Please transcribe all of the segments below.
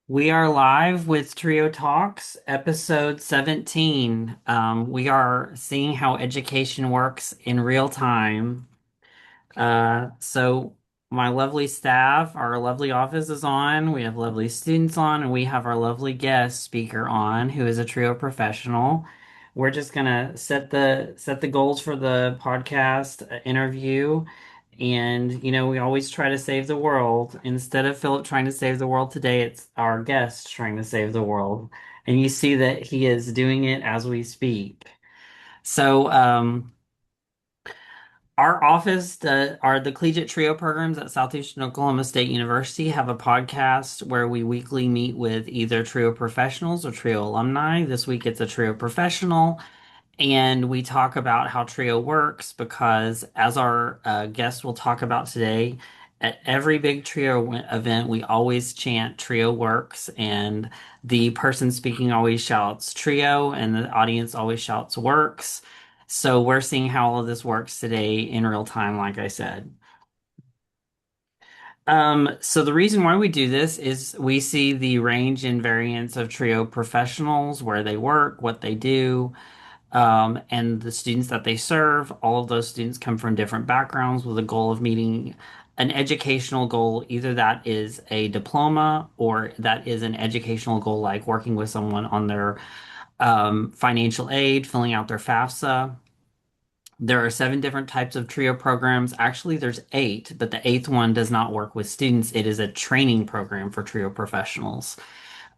We are live with Trio Talks, episode 17. We are seeing how education works in real time. So my lovely staff, our lovely office is on. We have lovely students on, and we have our lovely guest speaker on, who is a Trio professional. We're just gonna set the goals for the podcast interview. And we always try to save the world. Instead of Philip trying to save the world today, it's our guest trying to save the world. And you see that he is doing it as we speak. So, our office, the Collegiate Trio programs at Southeastern Oklahoma State University have a podcast where we weekly meet with either Trio professionals or Trio alumni. This week it's a Trio professional, and we talk about how Trio works because, as our guest will talk about today, at every big Trio event, we always chant Trio works, and the person speaking always shouts Trio, and the audience always shouts works. So we're seeing how all of this works today in real time, like I said. So the reason why we do this is we see the range and variance of Trio professionals, where they work, what they do, and the students that they serve. All of those students come from different backgrounds with a goal of meeting an educational goal. Either that is a diploma or that is an educational goal, like working with someone on their financial aid, filling out their FAFSA. There are seven different types of TRIO programs. Actually, there's eight, but the eighth one does not work with students. It is a training program for TRIO professionals.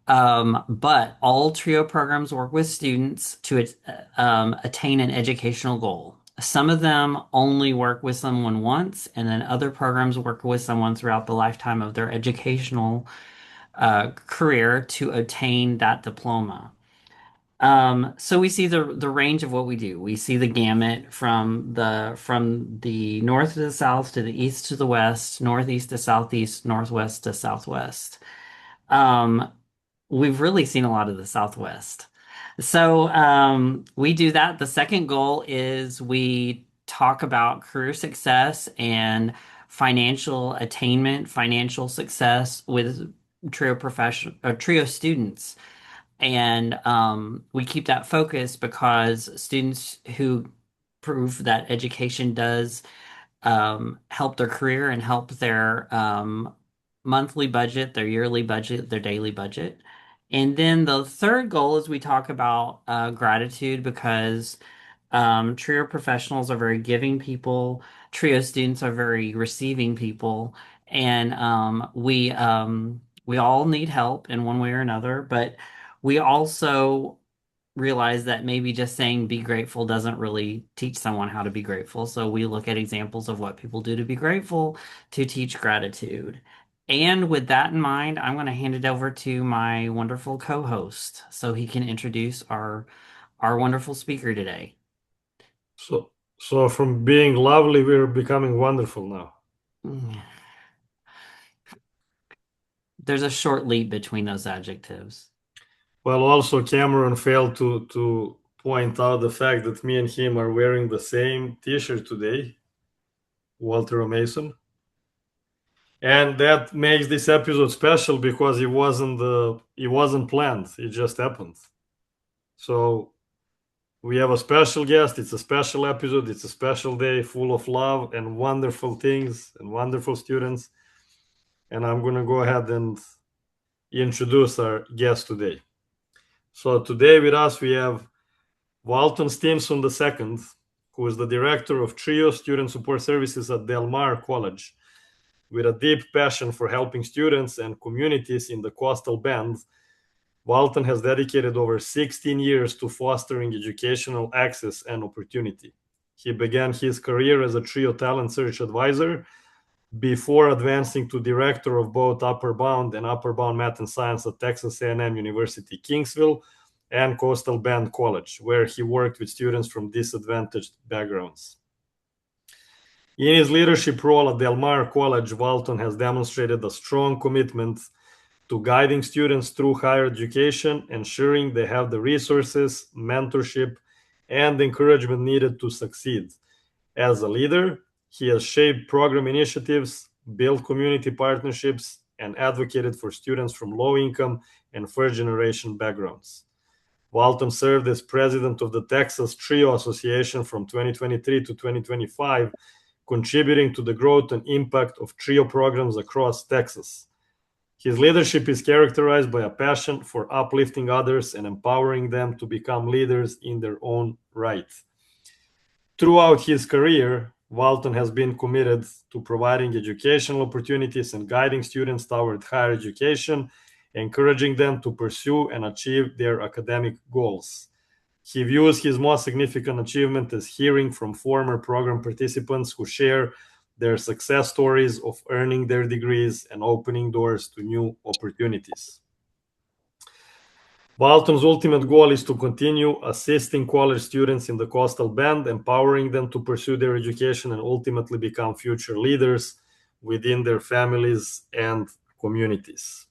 But all TRIO programs work with students to attain an educational goal. Some of them only work with someone once, and then other programs work with someone throughout the lifetime of their educational career to attain that diploma. So we see the range of what we do. We see the gamut from the north to the south to the east to the west, northeast to southeast, northwest to southwest. Um, we've really seen a lot of the Southwest. So we do that. The second goal is we talk about career success and financial attainment, financial success with trio students. And we keep that focus because students who prove that education does help their career and help their monthly budget, their yearly budget, their daily budget. And then the third goal is we talk about gratitude because trio professionals are very giving people, trio students are very receiving people, and we all need help in one way or another, but we also realize that maybe just saying be grateful doesn't really teach someone how to be grateful. So we look at examples of what people do to be grateful to teach gratitude. And with that in mind, I'm going to hand it over to my wonderful co-host so he can introduce our wonderful speaker today. So from being lovely, we're becoming wonderful now. There's a short leap between those adjectives. Well, also Cameron failed to point out the fact that me and him are wearing the same T-shirt today, Walter Mason, and that makes this episode special because it wasn't planned. It just happened. So we have a special guest. It's a special episode. It's a special day full of love and wonderful things and wonderful students. And I'm gonna go ahead and introduce our guest today. So today with us we have Valton Stinson II, who is the director of TRIO Student Support Services at Del Mar College. With a deep passion for helping students and communities in the coastal bend, Valton has dedicated over 16 years to fostering educational access and opportunity. He began his career as a TRIO talent search advisor before advancing to director of both Upper Bound and Upper Bound Math and Science at Texas A&M University, Kingsville, and Coastal Bend College, where he worked with students from disadvantaged backgrounds. In his leadership role at Del Mar College, Walton has demonstrated a strong commitment to guiding students through higher education, ensuring they have the resources, mentorship, and encouragement needed to succeed. As a leader, he has shaped program initiatives, built community partnerships, and advocated for students from low income and first generation backgrounds. Valton served as president of the Texas Trio Association from 2023 to 2025, contributing to the growth and impact of trio programs across Texas. His leadership is characterized by a passion for uplifting others and empowering them to become leaders in their own right. Throughout his career, Walton has been committed to providing educational opportunities and guiding students toward higher education, encouraging them to pursue and achieve their academic goals. He views his most significant achievement as hearing from former program participants who share their success stories of earning their degrees and opening doors to new opportunities. Valton's ultimate goal is to continue assisting college students in the coastal bend, empowering them to pursue their education and ultimately become future leaders within their families and communities.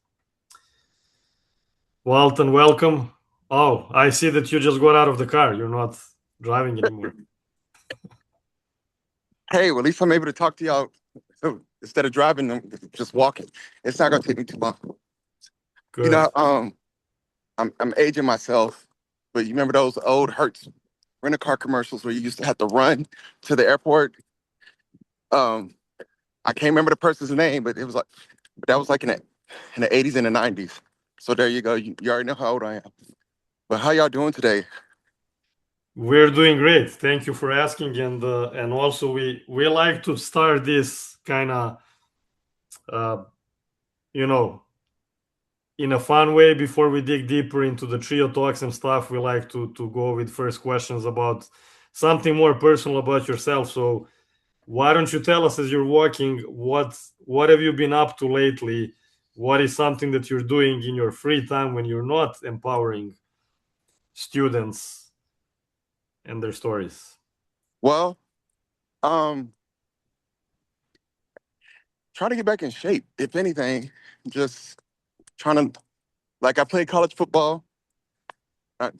Valton, welcome. Oh, I see that you just got out of the car. You're not driving anymore. Hey, well, at least I'm able to talk to y'all instead of driving, I'm just walking. It's not gonna take me too long. You Good. know, I'm aging myself, but you remember those old Hertz rent-a-car commercials where you used to have to run to the airport? Um, I can't remember the person's name, but it was like that was like in the 80s and the 90s. So there you go. You already know how old I am. But how y'all doing today? We're doing great. Thank you for asking. And also we like to start this kind of uh, you know in a fun way before we dig deeper into the trio talks and stuff. We like to go with first questions about something more personal about yourself. So why don't you tell us as you're walking what have you been up to lately? What is something that you're doing in your free time when you're not empowering students and their stories? Well, um, trying to get back in shape. If anything, just trying to like I played college football, uh,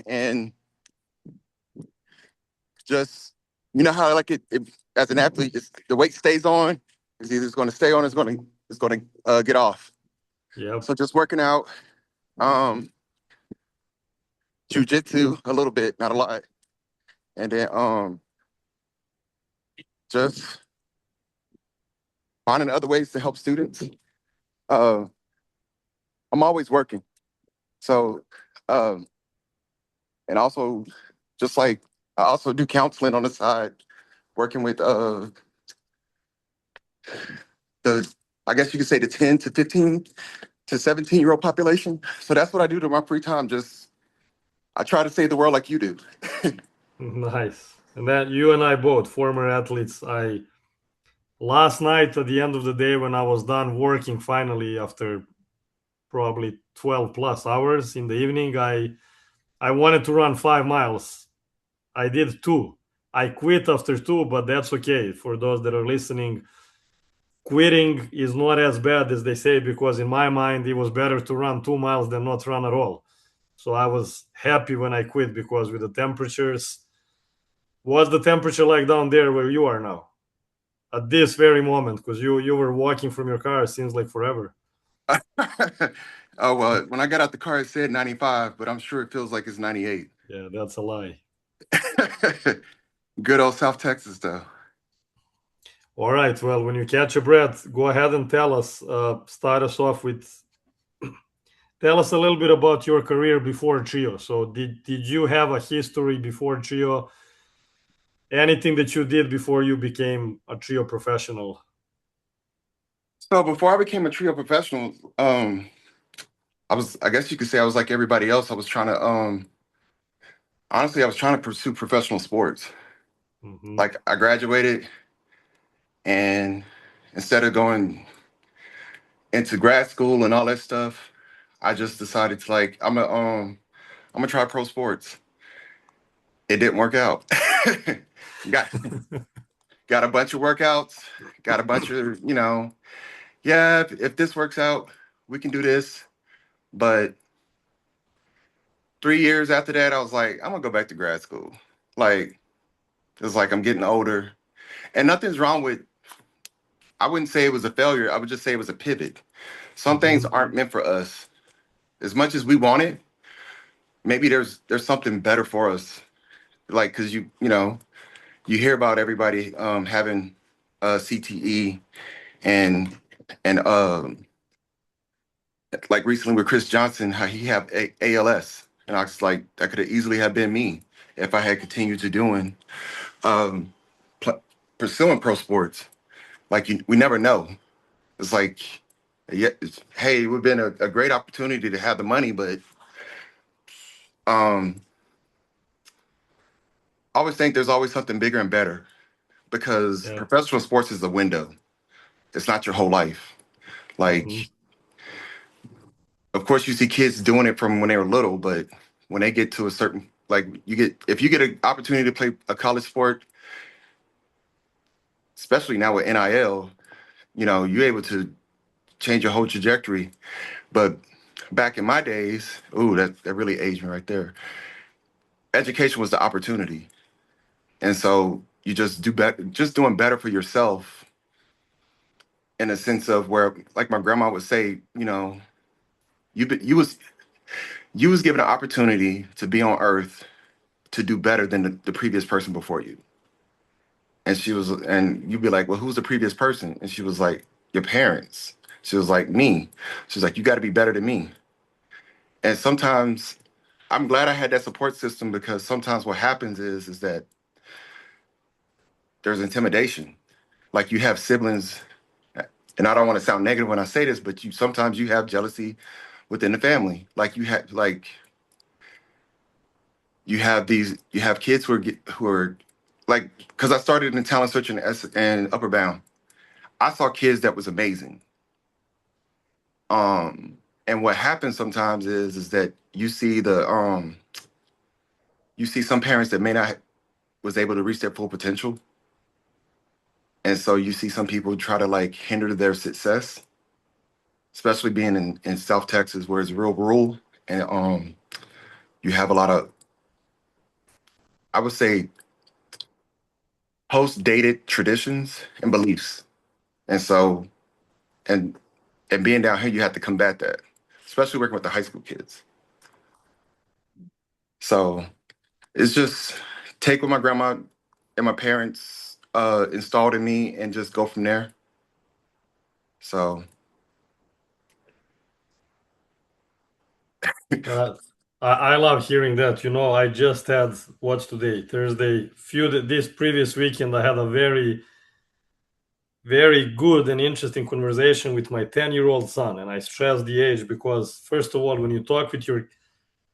and just you know how like it as an athlete, the weight stays on. It's either it's going to stay on, it's going to get off. Yep. So just working out, um, jujitsu a little bit, not a lot, and then just finding other ways to help students. Uh, I'm always working, so um, and also just like I also do counseling on the side, working with the I guess you could say the 10 to 15 to 17-year-old population. So that's what I do to my free time. Just I try to save the world like you do. Nice. And that you and I both former athletes. I last night at the end of the day when I was done working finally after probably 12 plus hours in the evening, I wanted to run 5 miles. I did two. I quit after two, but that's okay. For those that are listening, quitting is not as bad as they say because in my mind it was better to run 2 miles than not run at all. So I was happy when I quit because with the temperatures, what's the temperature like down there where you are now? At this very moment, because you were walking from your car, it seems like forever. Oh well, when I got out the car, it said 95, but I'm sure it feels like it's 98. Yeah, that's a lie. Good old South Texas, though. All right. Well, when you catch a breath, go ahead and tell us. Start us off with. Tell us a little bit about your career before Trio. So, did you have a history before Trio? Anything that you did before you became a Trio professional? So before I became a trio professional, I guess you could say I was like everybody else. I was trying to, honestly, I was trying to pursue professional sports. Hmm. Like I graduated, and instead of going into grad school and all that stuff, I just decided to like, I'm gonna try pro sports. It didn't work out. got got a bunch of workouts, got a bunch of, yeah, if this works out, we can do this. But 3 years after that, I was like, I'm gonna go back to grad school. Like, it's like I'm getting older. And nothing's wrong with I wouldn't say it was a failure. I would just say it was a pivot. Some things Hmm. aren't meant for us. As much as we want it, maybe there's something better for us. Like, because you hear about everybody having CTE and and like recently with Chris Johnson, how he have ALS, and I was like, that could have easily have been me if I had continued to doing um, pl- pursuing pro sports. Like we never know. It's like, yeah, hey, it would have been a great opportunity to have the money, but um, I always think there's always something bigger and better because Yeah. professional sports is a window. It's not your whole life. Hmm. Like, of course, you see kids doing it from when they were little, but when they get to a certain, like, if you get an opportunity to play a college sport, especially now with NIL, you're able to change your whole trajectory. But back in my days, ooh, that really aged me right there. Education was the opportunity, and so you just do better, just doing better for yourself in a sense of where, like my grandma would say, you was given an opportunity to be on Earth to do better than the previous person before you. And you'd be like, well, who's the previous person? And she was like, your parents. She was like, me. She was like, you got to be better than me. And sometimes I'm glad I had that support system because sometimes what happens is that there's intimidation. Like you have siblings, and I don't want to sound negative when I say this, but sometimes you have jealousy within the family. Like you have kids who are like, because I started in talent search and Upper Bound. I saw kids that was amazing. Um, and what happens sometimes is that you see some parents that may not was able to reach their full potential, and so you see some people try to like hinder their success, especially being in South Texas where it's real rural, and you have a lot of, I would say, post dated traditions and beliefs, and so and and being down here, you have to combat that, especially working with the high school kids. So it's just take what my grandma and my parents installed in me and just go from there. So Uh, I love hearing that. I just had what's today, Thursday. This previous weekend, I had a very, very good and interesting conversation with my 10-year-old son, and I stress the age because, first of all, when you talk with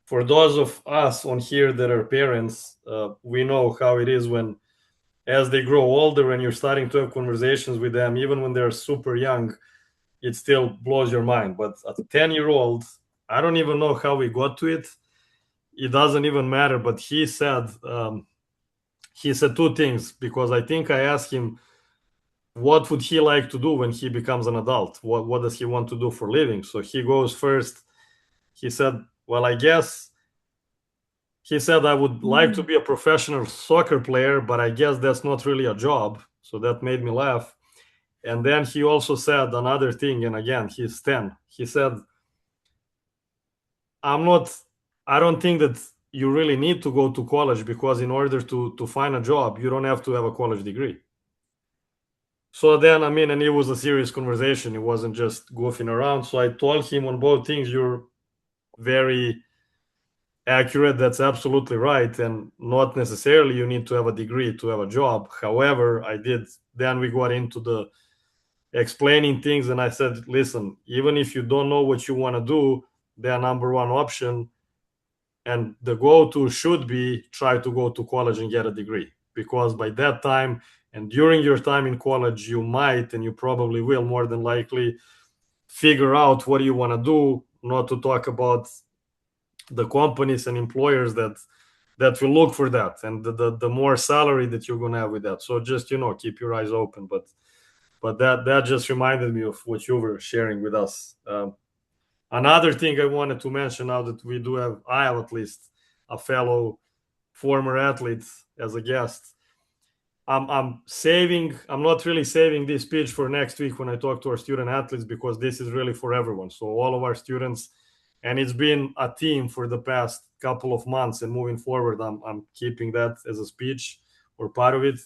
for those of us on here that are parents, we know how it is when, as they grow older, and you're starting to have conversations with them, even when they're super young, it still blows your mind. But a 10-year-old, I don't even know how we got to it. It doesn't even matter. But he said two things because I think I asked him what would he like to do when he becomes an adult. What does he want to do for a living? So he goes first. He said, "Well, I guess." He said, "I would like to be a professional soccer player, but I guess that's not really a job." So that made me laugh. And then he also said another thing, and again, he's 10. He said, I'm not, I don't think that you really need to go to college because in order to find a job, you don't have to have a college degree. So then, I mean, and it was a serious conversation. It wasn't just goofing around. So I told him on both things, you're very accurate. That's absolutely right. And not necessarily you need to have a degree to have a job. However, then we got into the explaining things. And I said, listen, even if you don't know what you want to do, the number one option and the go-to should be try to go to college and get a degree, because by that time and during your time in college you might, and you probably will more than likely, figure out what you want to do, not to talk about the companies and employers that will look for that, and the more salary that you're going to have with that. So just keep your eyes open. But that just reminded me of what you were sharing with us. Another thing I wanted to mention, now that I have at least a fellow former athlete as a guest. I'm saving. I'm not really saving this speech for next week when I talk to our student athletes, because this is really for everyone. So all of our students, and it's been a theme for the past couple of months, and moving forward, I'm keeping that as a speech or part of it.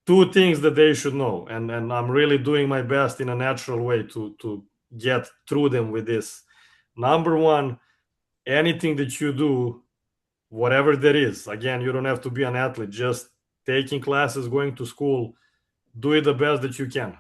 Two things that they should know, and I'm really doing my best in a natural way to get through them with this. Number one, anything that you do, whatever that is, again, you don't have to be an athlete, just taking classes, going to school, do it the best that you can.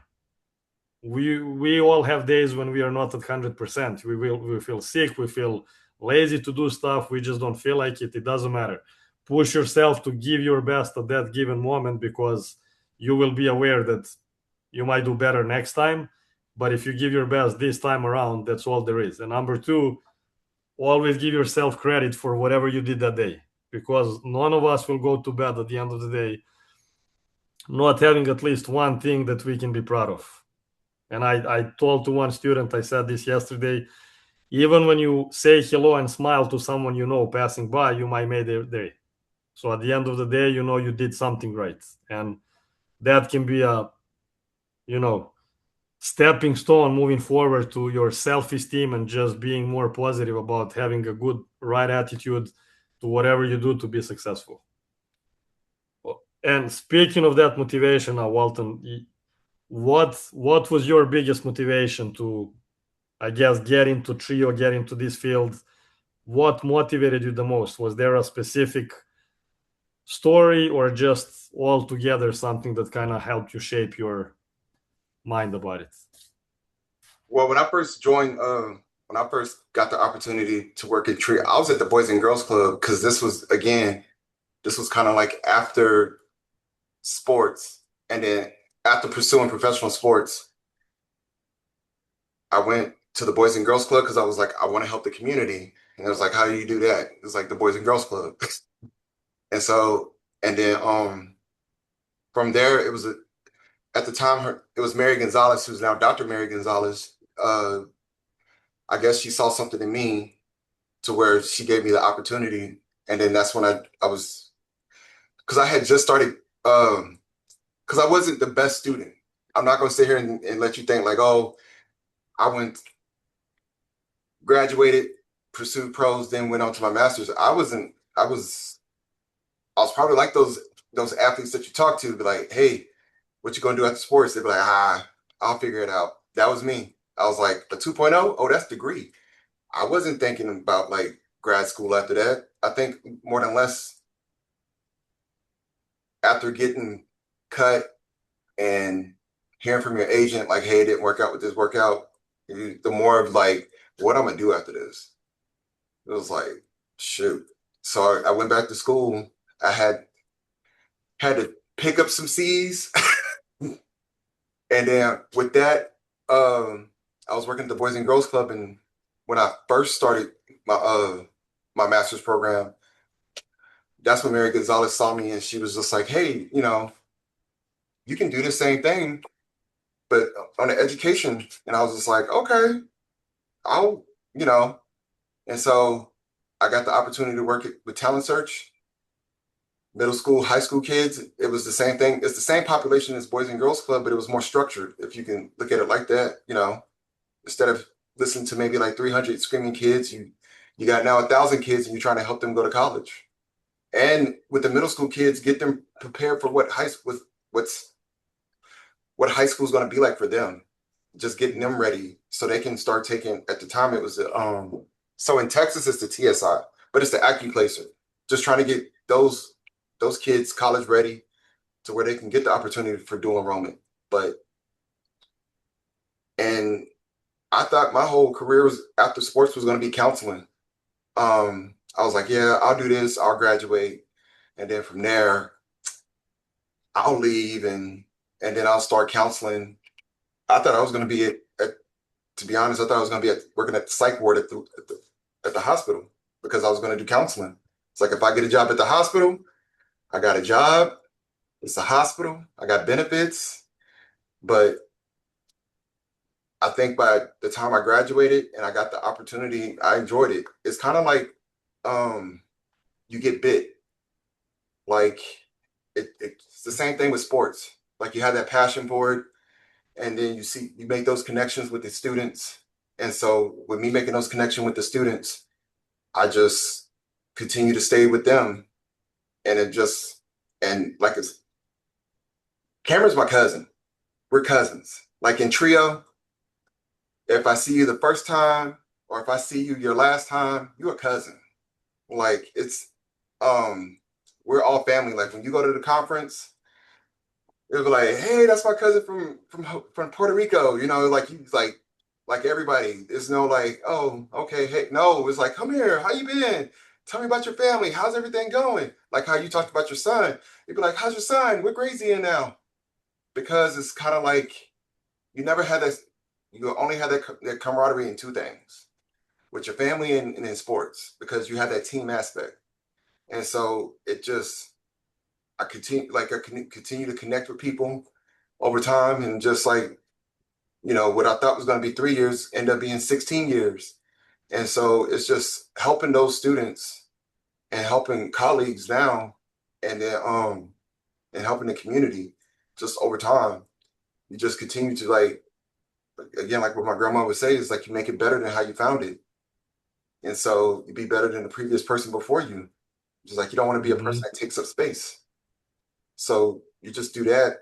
We all have days when we are not at 100%. We feel sick, we feel lazy to do stuff, we just don't feel like it. It doesn't matter. Push yourself to give your best at that given moment, because you will be aware that you might do better next time. But if you give your best this time around, that's all there is. And number two, always give yourself credit for whatever you did that day, because none of us will go to bed at the end of the day not having at least one thing that we can be proud of. And I told to one student, I said this yesterday, even when you say hello and smile to someone you know passing by, you might make their day. So at the end of the day, you know you did something right. And that can be a, you know, stepping stone moving forward to your self-esteem and just being more positive about having a good right attitude to whatever you do to be successful. And speaking of that motivation, now, Walton, what was your biggest motivation to, I guess, get into trio, get into this field? What motivated you the most? Was there a specific story, or just altogether something that kind of helped you shape your mind about it? Well, when I first joined, when I first got the opportunity to work at Tree, I was at the Boys and Girls Club, because this was kind of like after sports, and then after pursuing professional sports, I went to the Boys and Girls Club because I was like, I want to help the community, and it was like, how do you do that? It's like the Boys and Girls Club, and so, and then from there, it was at the time it was Mary Gonzalez, who's now Dr. Mary Gonzalez. I guess she saw something in me to where she gave me the opportunity. And then that's when I was, because I had just started, because I wasn't the best student. I'm not going to sit here and let you think like, oh, I went, graduated, pursued pros, then went on to my master's. I was probably like those athletes that you talk to, be like, hey, what you going to do after sports? They'd be like, I'll figure it out. That was me. I was like, a 2.0? Oh, that's degree. I wasn't thinking about like grad school after that. I think more than less after getting cut and hearing from your agent, like, hey, it didn't work out with this workout, the more of like, what I'm gonna do after this? It was like, shoot. So I went back to school. I had to pick up some C's. And then with that, I was working at the Boys and Girls Club, and when I first started my master's program, that's when Mary Gonzalez saw me, and she was just like, "Hey, you can do the same thing, but on the education." And I was just like, "Okay, I'll," you know. And so I got the opportunity to work with Talent Search, middle school, high school kids. It was the same thing. It's the same population as Boys and Girls Club, but it was more structured, if you can look at it like that. Instead of listening to maybe like 300 screaming kids, you got now 1,000 kids, and you're trying to help them go to college. And with the middle school kids, get them prepared for what high school is going to be like for them. Just getting them ready so they can start taking. At the time, it was so in Texas it's the TSI, but it's the AccuPlacer. Just trying to get those kids college ready to where they can get the opportunity for dual enrollment. But and I thought my whole career was after sports was going to be counseling. I was like, yeah, I'll do this, I'll graduate, and then from there, I'll leave and then I'll start counseling. I thought I was going to be to be honest, I thought I was going to be working at the psych ward at the hospital, because I was going to do counseling. It's like, if I get a job at the hospital, I got a job. It's a hospital. I got benefits. But I think by the time I graduated and I got the opportunity, I enjoyed it. It's kind of like you get bit. Like, it's the same thing with sports. Like you have that passion for it, and then you make those connections with the students. And so with me making those connections with the students, I just continue to stay with them. And it just, and like it's, Cameron's my cousin. We're cousins. Like in trio, if I see you the first time or if I see you your last time, you're a cousin. Like it's, um, we're all family. Like when you go to the conference, it'll be like, hey, that's my cousin from Puerto Rico. You know, like he's like everybody. There's no like, oh, okay, hey, no. It's like, come here. How you been? Tell me about your family. How's everything going? Like how you talked about your son. You'd be like, how's your son? What grade is he in now? Because it's kind of like you never had that. You only had that camaraderie in two things, with your family and in sports, because you had that team aspect. And so it just I continue to connect with people over time, and just like what I thought was going to be 3 years end up being 16 years. And so it's just helping those students and helping colleagues now, and then and helping the community just over time. You just continue to like, again, like what my grandma would say is like you make it better than how you found it. And so you be better than the previous person before you. Just like you don't want to be a person Mhm. that takes up space. So you just do that.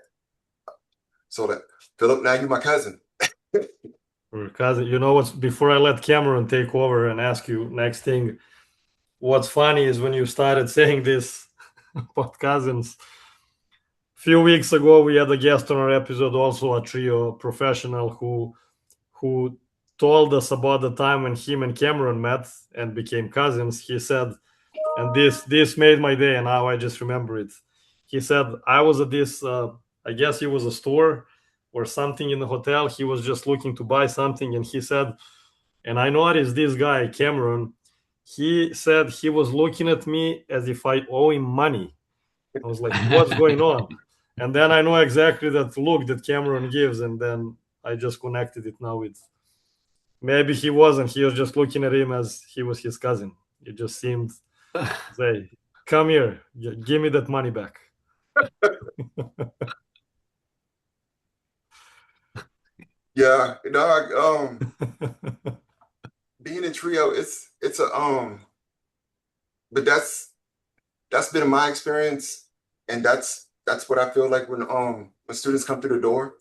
So that Philip, now you're my cousin. Or cousin, you know what's before I let Cameron take over and ask you next thing, what's funny is when you started saying this about cousins, few weeks ago we had a guest on our episode, also a trio professional who told us about the time when him and Cameron met and became cousins. He said, and this made my day, and now I just remember it. He said, I was at this, I guess it was a store or something in the hotel. He was just looking to buy something, and he said, and I noticed this guy Cameron. He said he was looking at me as if I owe him money. I was like, what's going on? And then I know exactly that look that Cameron gives, and then I just connected it now with, maybe he wasn't. He was just looking at him as he was his cousin. It just seemed say, "Come here, give me that money back." Yeah, dog. Being in trio, it's a but that's been my experience, and that's what I feel like when students come through the door,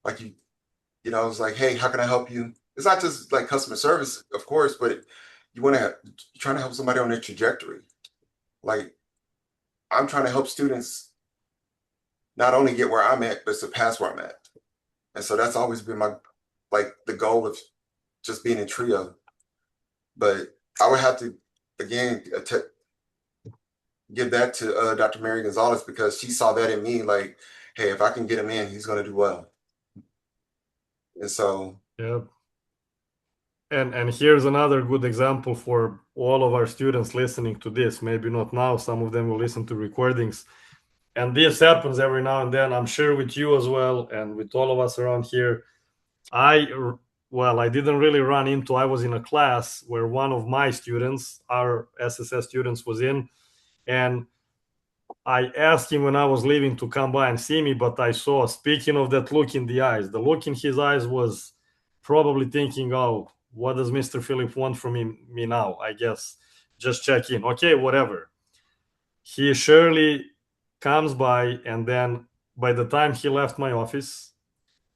like it's like, hey, how can I help you? It's not just like customer service, of course, but you want to you're trying to help somebody on their trajectory. Like I'm trying to help students not only get where I'm at, but surpass where I'm at. And so that's always been my like the goal of just being in trio. But I would have to again give that to Dr. Mary Gonzalez, because she saw that in me. Like, hey, if I can get him in, he's going to do well. And so, Yeah, and here's another good example for all of our students listening to this. Maybe not now. Some of them will listen to recordings, and this happens every now and then. I'm sure with you as well, and with all of us around here. I well, I didn't really run into. I was in a class where one of my students, our SSS students, was in, and I asked him when I was leaving to come by and see me, but I saw, speaking of that look in the eyes, the look in his eyes was probably thinking, oh, what does Mr. Philip want from me now? I guess just check in. Okay, whatever. He surely comes by, and then by the time he left my office,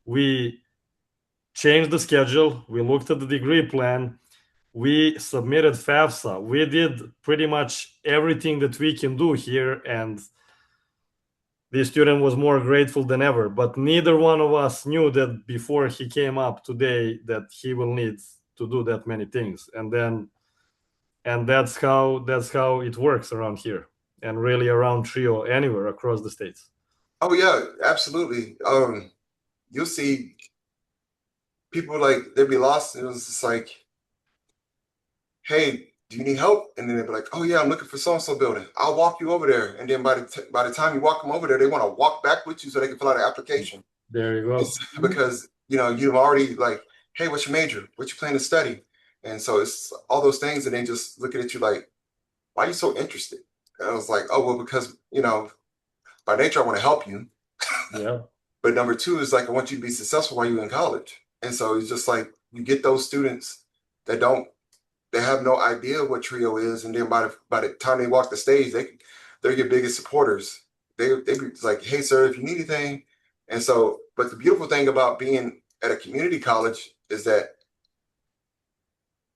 we changed the schedule. We looked at the degree plan. We submitted FAFSA. We did pretty much everything that we can do here, and the student was more grateful than ever. But neither one of us knew that before he came up today that he will need to do that many things. And that's how it works around here, and really around Trio anywhere across the states. oh yeah, absolutely. You'll see people like they'd be lost, and it was just like, hey, do you need help? And then they'd be like, oh yeah, I'm looking for so and so building. I'll walk you over there. And then by the time you walk them over there, they want to walk back with you so they can fill out an application. There you go. It's because you've already like, hey, what's your major? What you plan to study? And so it's all those things, and they just looking at you like, why are you so interested? And I was like, oh well, because by nature, I want to help you. Yeah. But number two is like, I want you to be successful while you're in college. And so it's just like you get those students that don't, they have no idea what trio is. And then by the time they walk the stage, they're your biggest supporters. They be like, hey, sir, if you need anything. And so, but the beautiful thing about being at a community college is that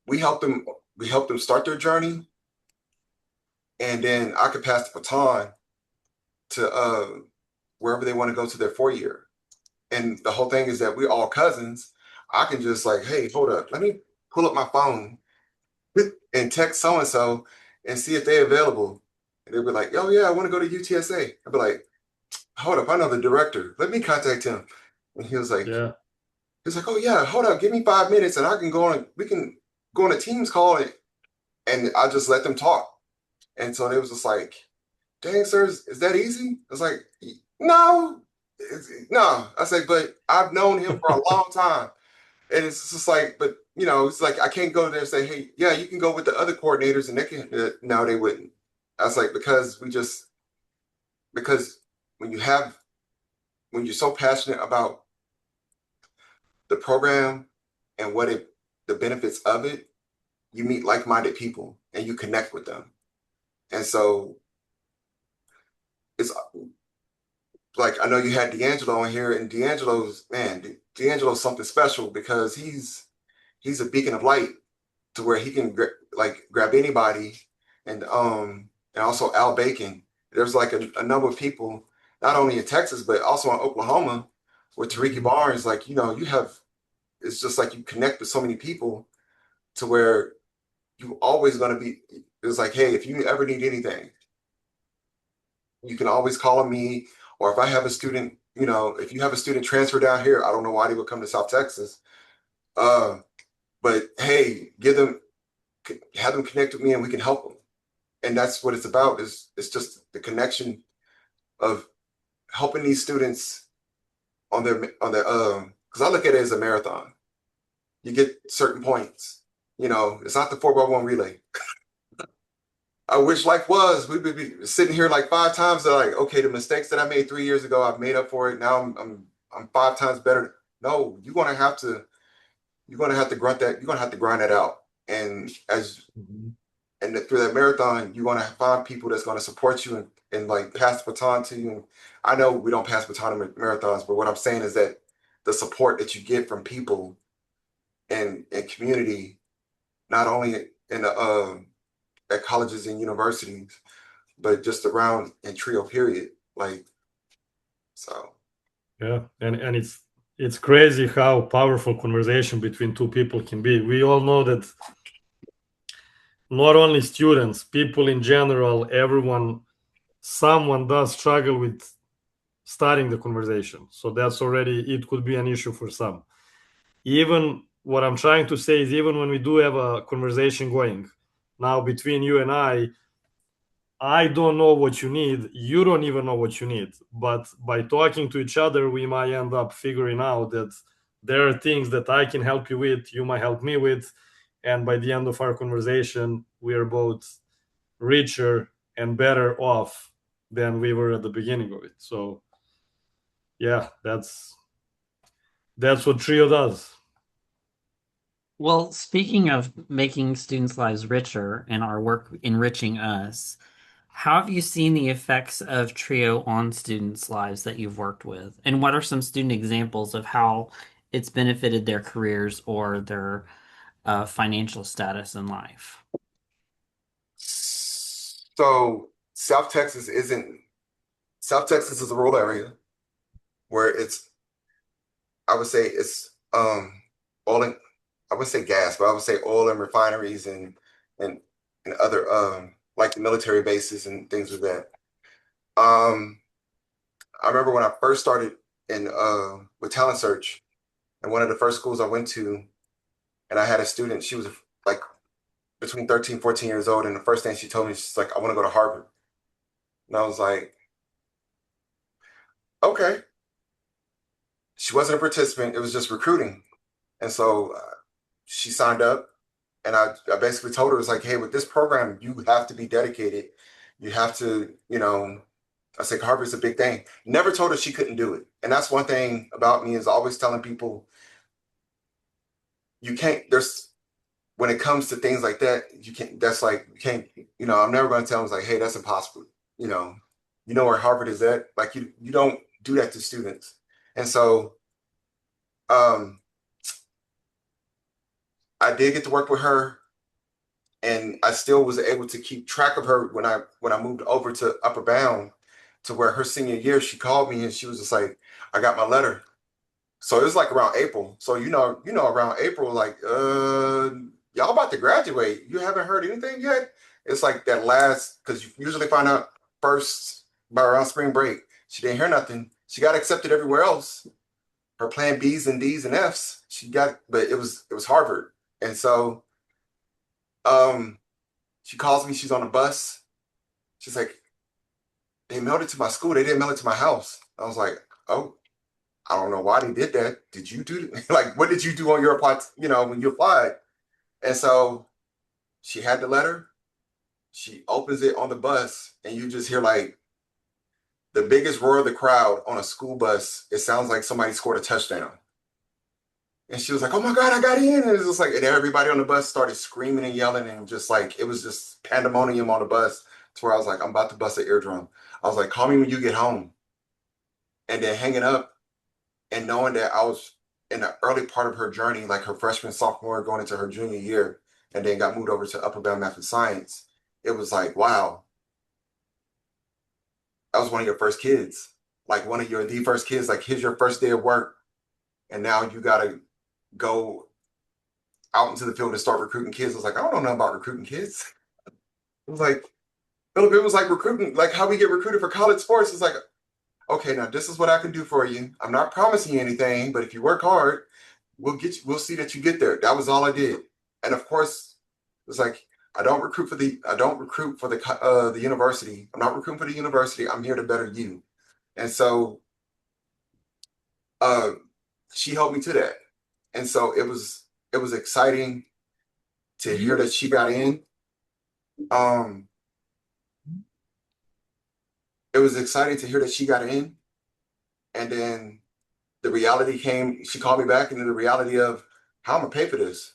we help them, we help them start their journey. And then I could pass the baton to wherever they want to go to their 4 year. And the whole thing is that we're all cousins. I can just like, hey, hold up, let me pull up my phone and text so and so and see if they're available. And they'll be like, oh yeah, I want to go to UTSA. I'll be like, hold up, I know the director. Let me contact him. And Yeah. he was like, oh yeah, hold up, give me 5 minutes and I can go on. We can go on a Teams call and I just let them talk. And so they was just like, dang, sir, is that easy? I was like, no, no. I say, but I've known him for a long time. And it's just like, but it's like I can't go there and say, hey, yeah, you can go with the other coordinators and they can. No, they wouldn't. I was like, because when you have, when you're so passionate about the program and the benefits of it, you meet like-minded people and you connect with them. And so it's like I know you had D'Angelo on here, and D'Angelo's something special because he's a beacon of light to where he can grab anybody, and also Al Bacon. There's like a number of people, not only in Texas but also in Oklahoma, where Tariq Mhm. Barnes, like you have, it's just like you connect with so many people to where you always gonna be. It's like, hey, if you ever need anything, you can always call on me. Or if I have a student, if you have a student transfer down here, I don't know why they would come to South Texas. Uh, but hey, have them connect with me and we can help them. And that's what it's about, is it's just the connection of helping these students because I look at it as a marathon. You get certain points. It's not the 4x1 relay. I wish life was. We would be sitting here like 5 times. They're like, okay, the mistakes that I made 3 years ago, I've made up for it. Now I'm 5 times better. No, you're gonna have to grunt that. You're gonna have to grind that out. Mhm. Through that marathon, you're gonna find people that's gonna support you and like pass the baton to you. And I know we don't pass baton in marathons, but what I'm saying is that the support that you get from people and community, not only in the at colleges and universities, but just around in trio period. Like, so. Yeah. And it's crazy how powerful conversation between two people can be. We all know that not only students, people in general, everyone, someone does struggle with starting the conversation. So that's already, it could be an issue for some. Even what I'm trying to say is, even when we do have a conversation going now between you and I don't know what you need. You don't even know what you need. But by talking to each other, we might end up figuring out that there are things that I can help you with, you might help me with. And by the end of our conversation, we are both richer and better off than we were at the beginning of it. So yeah, that's what Trio does. Well, speaking of making students' lives richer and our work enriching us, how have you seen the effects of Trio on students' lives that you've worked with? And what are some student examples of how it's benefited their careers or their financial status in life? So South Texas is a rural area where I would say it's oil and I would say gas, but I would say oil and refineries and and other like the military bases and things like that. Um, I remember when I first started in with talent search, and one of the first schools I went to, and I had a student. She was like between 13, 14 years old, and the first thing she told me, she's like, I want to go to Harvard. And I was like, okay. She wasn't a participant, it was just recruiting. And so she signed up, and I basically told her, it's like, hey, with this program, you have to be dedicated. You have to, I said, Harvard's a big thing. Never told her she couldn't do it. And that's one thing about me is always telling people you can't, there's, when it comes to things like that, you can't, that's like, you can't, I'm never going to tell them like, hey, that's impossible. You know, you know where Harvard is at? Like you don't do that to students. And so, um, I did get to work with her and I still was able to keep track of her when I moved over to Upper Bound to where her senior year, she called me and she was just like, I got my letter. So it was like around April. So around April, like, y'all about to graduate. You haven't heard anything yet? It's like that last, because you usually find out first by around spring break. She didn't hear nothing. She got accepted everywhere else. Her plan B's and D's and F's. She got, but it was Harvard. And so um she calls me, she's on a bus. She's like, they mailed it to my school. They didn't mail it to my house. I was like, oh, I don't know why they did that. Did you do like what did you do on your apply, when you applied? And so she had the letter, she opens it on the bus, and you just hear like the biggest roar of the crowd on a school bus. It sounds like somebody scored a touchdown. And she was like, oh my God, I got in. And it was just like, and everybody on the bus started screaming and yelling, and just like it was just pandemonium on the bus to where I was like, I'm about to bust an eardrum. I was like, call me when you get home. And then hanging up and knowing that I was in the early part of her journey, like her freshman, sophomore, going into her junior year, and then got moved over to Upper Bound Math and Science, it was like, wow, that was one of your first kids. Like one of the first kids, like here's your first day of work, and now you gotta go out into the field and start recruiting kids. I was like, I don't know nothing about recruiting kids. It was like, it was like recruiting, like how we get recruited for college sports. It's like, okay, now this is what I can do for you. I'm not promising you anything, but if you work hard, we'll see that you get there. That was all I did. And of course, it's like I don't recruit for the university. I'm not recruiting for the university. I'm here to better you. And so uh she helped me to that. And so it was exciting to hear that she got in. Um it was exciting to hear that she got in. And then the reality came, she called me back into the reality of how I'm gonna pay for this.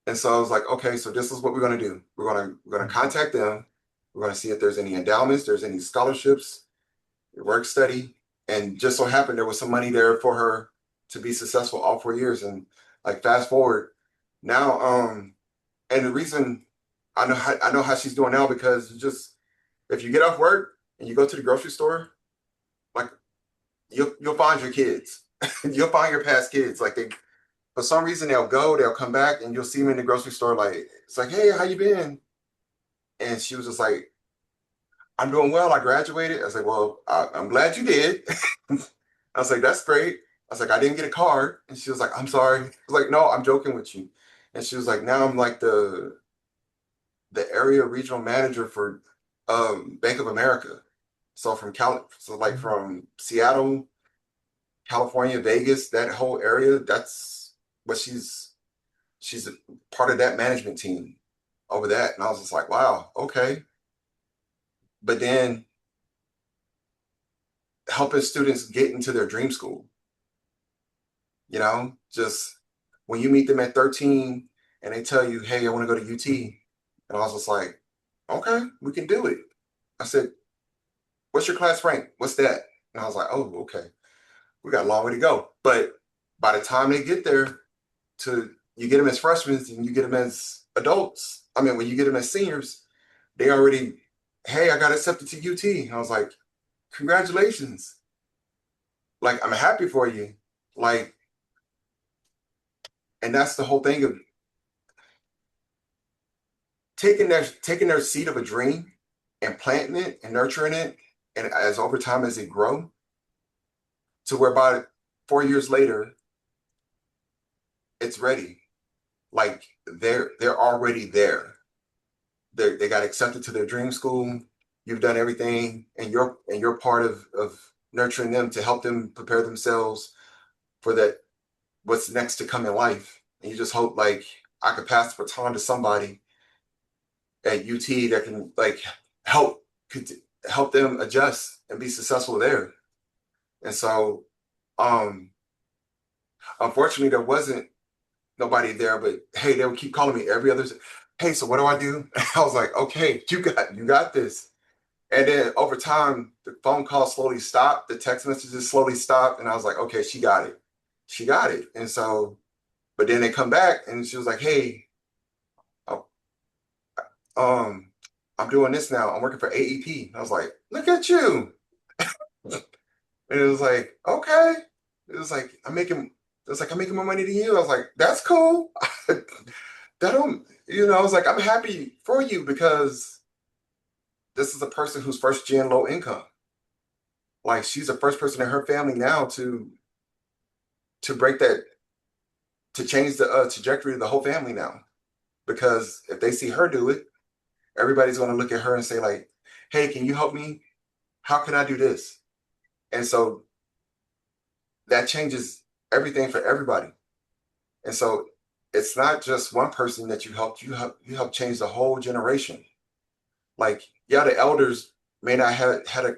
And so I was like, okay, so this is what we're gonna do. We're gonna contact them. We're gonna see if there's any endowments, there's any scholarships, work study, and just so happened there was some money there for her to be successful all 4 years. And like fast forward now, and the reason I know how she's doing now because just if you get off work and you go to the grocery store, like you'll find your kids, you'll find your past kids, like they for some reason they'll come back and you'll see them in the grocery store like it's like, hey, how you been? And she was just like, I'm doing well, I graduated. I was like, well, I'm glad you did. I was like, that's great. I was like, I didn't get a card. And she was like, I'm sorry. I was like, no, I'm joking with you. And she was like, now I'm like the area regional manager for Bank of America. So like from Seattle, California, Vegas, that whole area, that's what she's a part of that management team over that. And I was just like, wow, okay. But then helping students get into their dream school, just when you meet them at 13 and they tell you, hey, I want to go to UT. And I was just like, okay, we can do it. I said, what's your class rank? What's that? And I was like, oh, okay. We got a long way to go. But by the time they get there, you get them as freshmen and you get them as adults. I mean, when you get them as seniors, they already, hey, I got accepted to UT. And I was like, congratulations. Like, I'm happy for you. Like, and that's the whole thing of taking their seed of a dream and planting it and nurturing it. And as over time as it grow to whereby 4 years later, it's ready. Like they're already there. They got accepted to their dream school. You've done everything, and you're part of nurturing them to help them prepare themselves for that what's next to come in life. And you just hope like I could pass the baton to somebody at UT that can like help help them adjust and be successful there. And so, um, unfortunately, there wasn't nobody there. But hey, they would keep calling me every other. Hey, so what do I do? I was like, okay, you got this. And then over time, the phone calls slowly stopped, the text messages slowly stopped, and I was like, okay, she got it, she got it. And so, but then they come back, and she was like, hey, uh, um, I'm doing this now. I'm working for AEP. I was like, look at you. And it was like, okay. It was like I'm making more money than you. I was like, that's cool. That don't, I was like, I'm happy for you because this is a person who's first gen low income. Like she's the first person in her family now to break that, to change the trajectory of the whole family now. Because if they see her do it, everybody's going to look at her and say like, hey, can you help me? How can I do this? And so that changes everything for everybody. And so it's not just one person that you help change the whole generation. Like, yeah, the elders may not have had to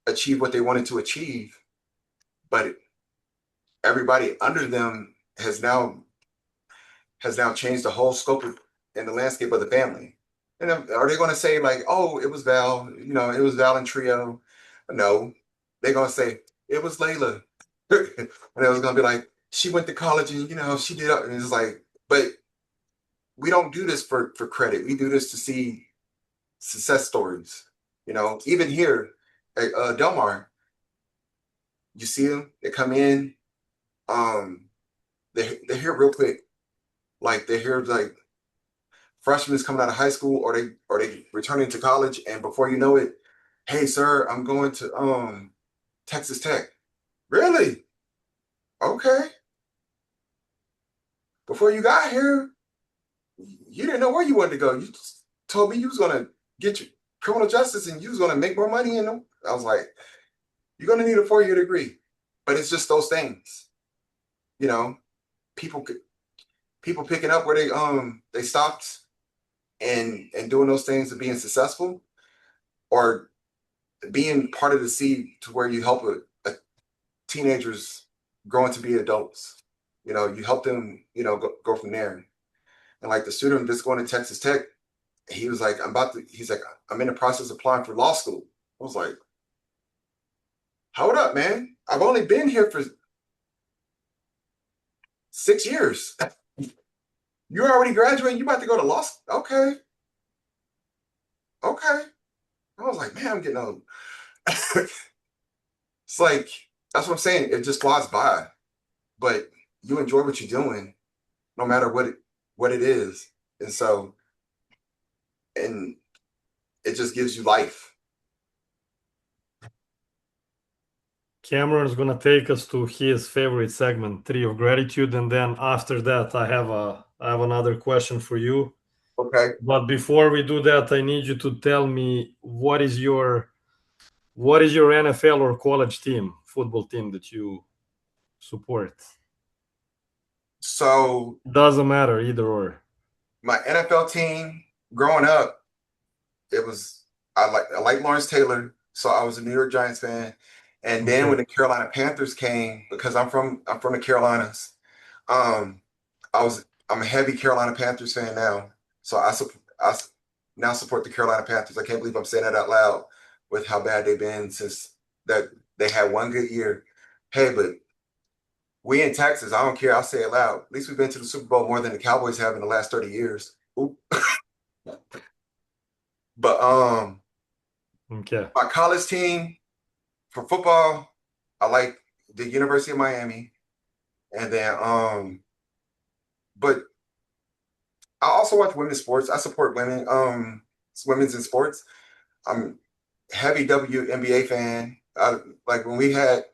achieve what they wanted to achieve, but everybody under them has now changed the whole scope of, and the landscape of the family. And are they going to say like, oh, it was Val, it was Val and Trio? No, they're going to say it was Layla, and it was going to be like she went to college and she did, and it's like, but we don't do this for credit. We do this to see success stories. Even here at Delmar, you see them, they come in, um, they're here real quick, like they're here like freshmen is coming out of high school or they returning to college, and before you know it, hey sir, I'm going to Texas Tech. Really? Okay. Before you got here, you didn't know where you wanted to go. You just told me you was gonna get your criminal justice and you was gonna make more money in them. I was like, you're gonna need a 4-year degree. But it's just those things, you know, people people picking up where they stopped and doing those things and being successful, or being part of the seed to where you help a teenagers growing to be adults. You help them, go from there. And like the student that's going to Texas Tech, he's like, I'm in the process of applying for law school. I was like, hold up, man. I've only been here for 6 years. You're already graduating. You about to go to law school? Okay. Okay. I was like, man, I'm getting old. It's like, that's what I'm saying. It just flies by. But you enjoy what you're doing, no matter what it is. And so, and it just gives you life. Cameron's gonna take us to his favorite segment, Tree of Gratitude, and then after that, I have another question for you. Okay. But before we do that, I need you to tell me what is your NFL or college team, football team that you support? So Doesn't matter, either or. my NFL team growing up, it was I like Lawrence Taylor, so I was a New York Giants fan. And then when Okay. the Carolina Panthers came, because I'm from the Carolinas, um, I'm a heavy Carolina Panthers fan now. So now support the Carolina Panthers. I can't believe I'm saying that out loud with how bad they've been since that they had one good year. Hey, but we in Texas, I don't care. I'll say it loud. At least we've been to the Super Bowl more than the Cowboys have in the last 30 years. Oop. But Okay. my college team for football, I like the University of Miami. And then but I also watch women's sports. I support women, women's in sports. I'm heavy WNBA fan. Like when we had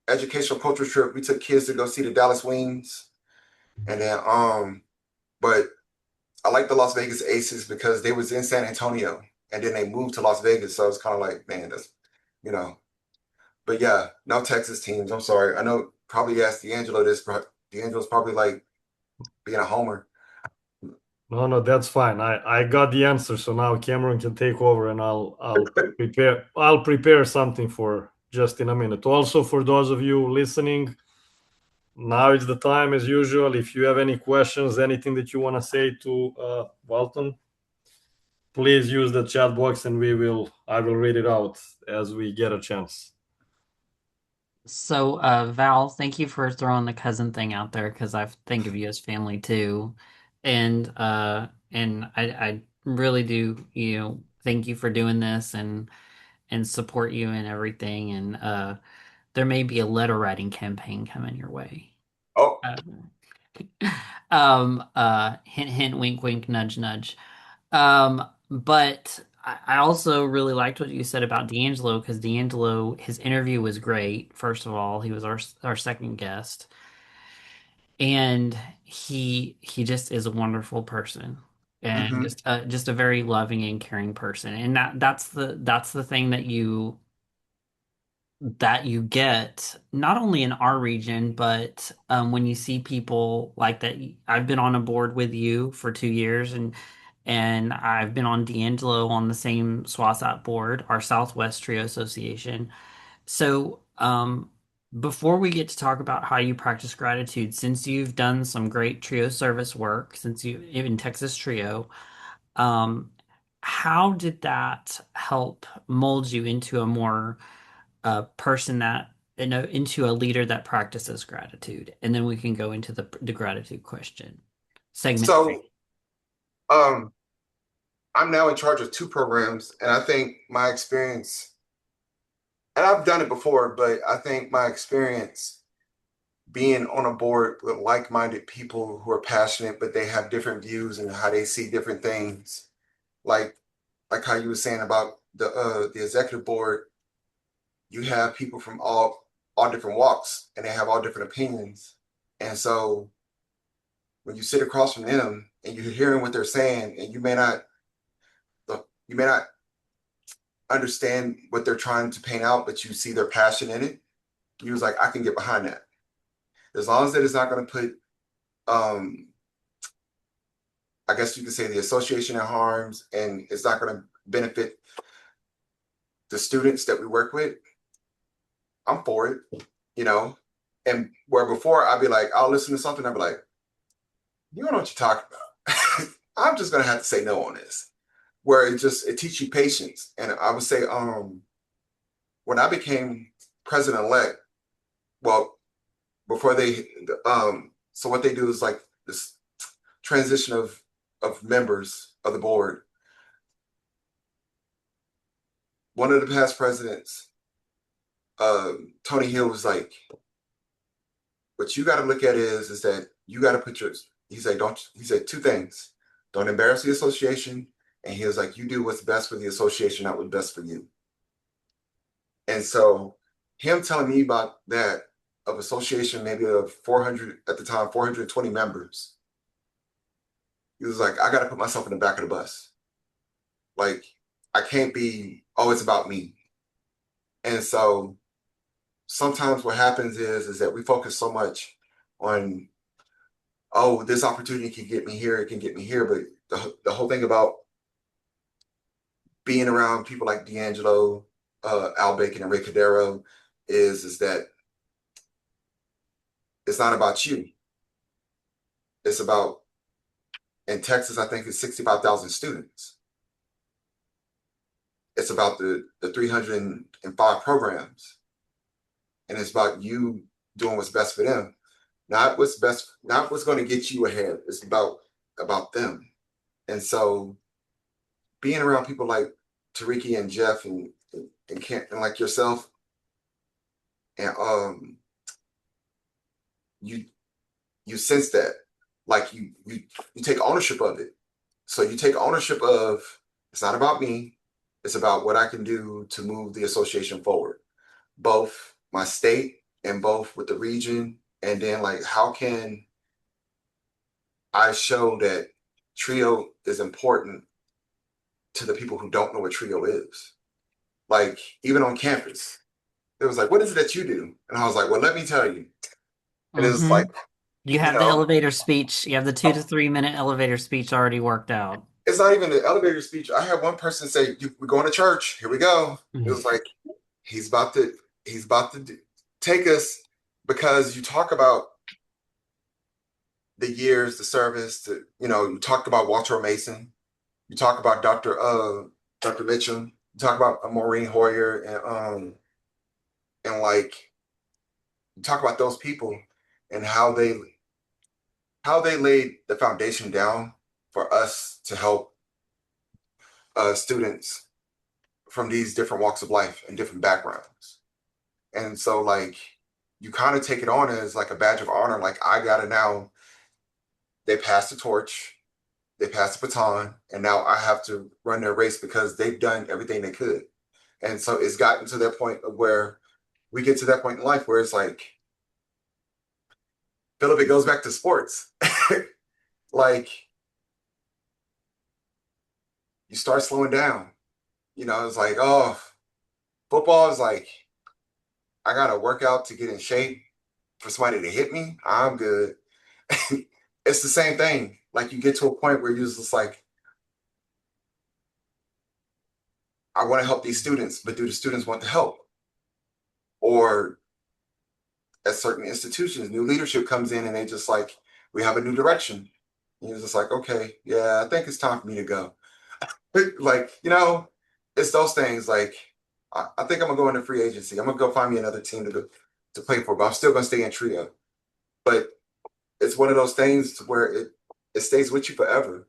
educational culture trip, we took kids to go see the Dallas Wings. And then but I like the Las Vegas Aces because they was in San Antonio and then they moved to Las Vegas. So it's kind of like, man, that's you know. But yeah, no Texas teams. I'm sorry. I know probably asked D'Angelo this, but D'Angelo's probably like being a homer. No, no, that's fine. I got the answer, so now Cameron can take over, and I'll prepare something for just in a minute. Also, for those of you listening, now is the time as usual. If you have any questions, anything that you want to say to Walton, please use the chat box, and I will read it out as we get a chance. So, Val, thank you for throwing the cousin thing out there because I think of you as family too, and I really do, thank you for doing this and support you and everything. And there may be a letter writing campaign coming your way. Oh, Uh, hint, hint, wink, wink, nudge, nudge. But I also really liked what you said about D'Angelo because D'Angelo, his interview was great. First of all, he was our second guest, and he just is a wonderful person and hmm just a very loving and caring person. And that's the thing that you get not only in our region, but when you see people like that. I've been on a board with you for 2 years, and I've been on D'Angelo on the same SWASAT board, our Southwest Trio Association. So, before we get to talk about how you practice gratitude, since you've done some great trio service work, since you in Texas Trio, um, how did that help mold you into a more person that into a leader that practices gratitude? And then we can go into the gratitude question segment three. so um, I'm now in charge of two programs, and I think my experience, and I've done it before, but I think my experience being on a board with like-minded people who are passionate, but they have different views and how they see different things, like how you were saying about the executive board, you have people from all different walks, and they have all different opinions, and so when you sit across from them and you're hearing what they're saying, and you may not understand what they're trying to paint out, but you see their passion in it. You was like, I can get behind that. As long as that is not going to put, um, I guess you could say, the association in harms, and it's not going to benefit the students that we work with, I'm for it, you know. And where before I'd be like, I'll listen to something, I'd be like, you don't know what you're talking about. I'm just gonna have to say no on this. Where it teaches you patience. And I would say, when I became president elect, well, before they, so what they do is like this transition of members of the board. One of the past presidents, Tony Hill, was like, what you got to look at is that you got to put your, he said two things: don't embarrass the association, and he was like, you do what's best for the association, not what's best for you. And so him telling me about that, of association maybe of 400 at the time, 420 members, he was like, I got to put myself in the back of the bus. Like, I can't be, oh, it's about me. And so sometimes what happens is that we focus so much on, oh, this opportunity can get me here, it can get me here. But the whole thing about being around people like D'Angelo, Al Bacon, and Ray Cadero is that it's not about you. It's about, in Texas, I think it's 65,000 students. It's about the 305 programs. And it's about you doing what's best for them. Not what's going to get you ahead. It's about them. And so being around people like Tariki and Jeff and like yourself, and you you sense that, like you take ownership of it. So you take ownership of, it's not about me, it's about what I can do to move the association forward, both my state and both with the region. And then, like, how can I show that trio is important to the people who don't know what trio is? Like, even on campus, it was like, what is it that you do? And I was like, well, let me tell you. And it was Mm-hmm. like, You You have the know, elevator speech. You have the 2 to 3 minute elevator speech already worked out. it's not even an elevator speech. I had one person say, "We're going to church. Here we go." It was like he's about to he's about to take us because you talk about the years, the service, you talked about Walter Mason, you talk about Dr. Mitchell, you talk about Maureen Hoyer, and like you talk about those people and how they laid the foundation down for us to help students from these different walks of life and different backgrounds. And so like you kind of take it on as like a badge of honor. Like I gotta now, they passed the torch, they passed the baton, and now I have to run their race because they've done everything they could. And so it's gotten to that point of where we get to that point in life where it's like, Philip, it goes back to sports. Like you start slowing down. It's like, oh, football is like, I gotta work out to get in shape for somebody to hit me. I'm good. It's the same thing. Like you get to a point where you're just like, I want to help these students, but do the students want the help? Or at certain institutions, new leadership comes in and they just like, we have a new direction. And you're just like, okay, yeah, I think it's time for me to go. Like, it's those things like, I think I'm gonna go into free agency. I'm gonna go find me another team to play for, but I'm still gonna stay in trio. But it's one of those things where it stays with you forever.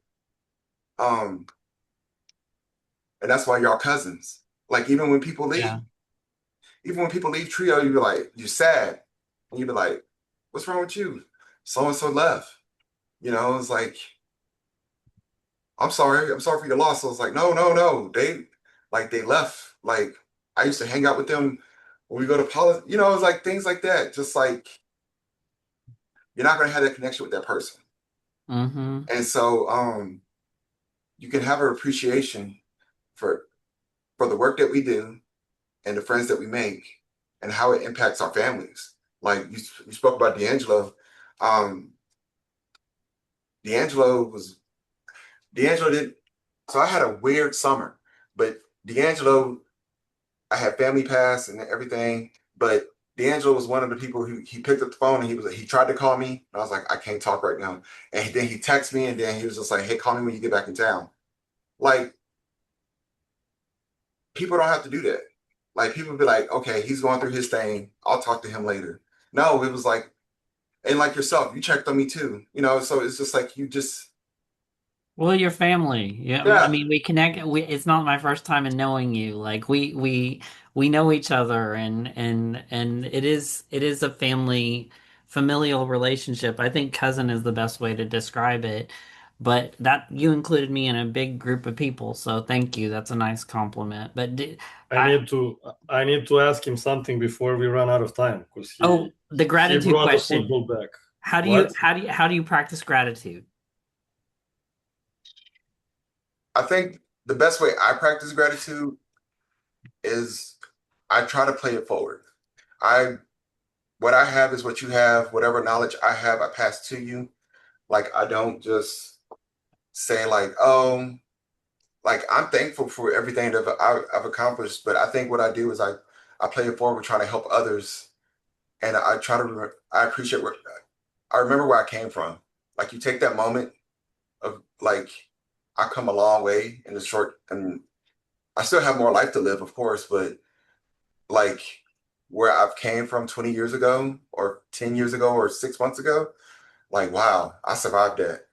Um, and that's why y'all cousins. Like Yeah. even when people leave trio, you be like, you're sad. And you be like, what's wrong with you? So and so left. It's like, I'm sorry. I'm sorry for your loss. So I was like, no, no, no. They left. Like I used to hang out with them when we go to college. It's like things like that. Just like you're not gonna have that connection with that person. Mm-hmm. And so you can have an appreciation for the work that we do and the friends that we make and how it impacts our families. Like you spoke about D'Angelo. Um, D'Angelo was D'Angelo did. So I had a weird summer, but D'Angelo, I had family pass and everything, but D'Angelo was one of the people who he picked up the phone and he tried to call me. And I was like, I can't talk right now. And then he texted me and then he was just like, hey, call me when you get back in town. Like people don't have to do that. Like people be like, okay, he's going through his thing. I'll talk to him later. No, it was like, and like yourself, you checked on me too. So it's just like you just, Well, your family. Yeah, I yeah. mean, we connect. It's not my first time in knowing you. Like we know each other, and it is a familial relationship. I think cousin is the best way to describe it. But that you included me in a big group of people, so thank you. That's a nice compliment. But I I need to I need to ask him something before we run out of time because oh, the he gratitude brought the question. football back. How do you What? how do you how do you practice gratitude? I think the best way I practice gratitude is I try to play it forward. I What I have is what you have. Whatever knowledge I have, I pass to you. Like I don't just say like, oh, like I'm thankful for everything that I've accomplished, but I think what I do is I play it forward, trying to help others, and I try to I appreciate where I remember where I came from. Like you take that moment of like I come a long way in the short, and I still have more life to live, of course, but like where I've came from 20 years ago or 10 years ago or 6 months ago, like wow, I survived that.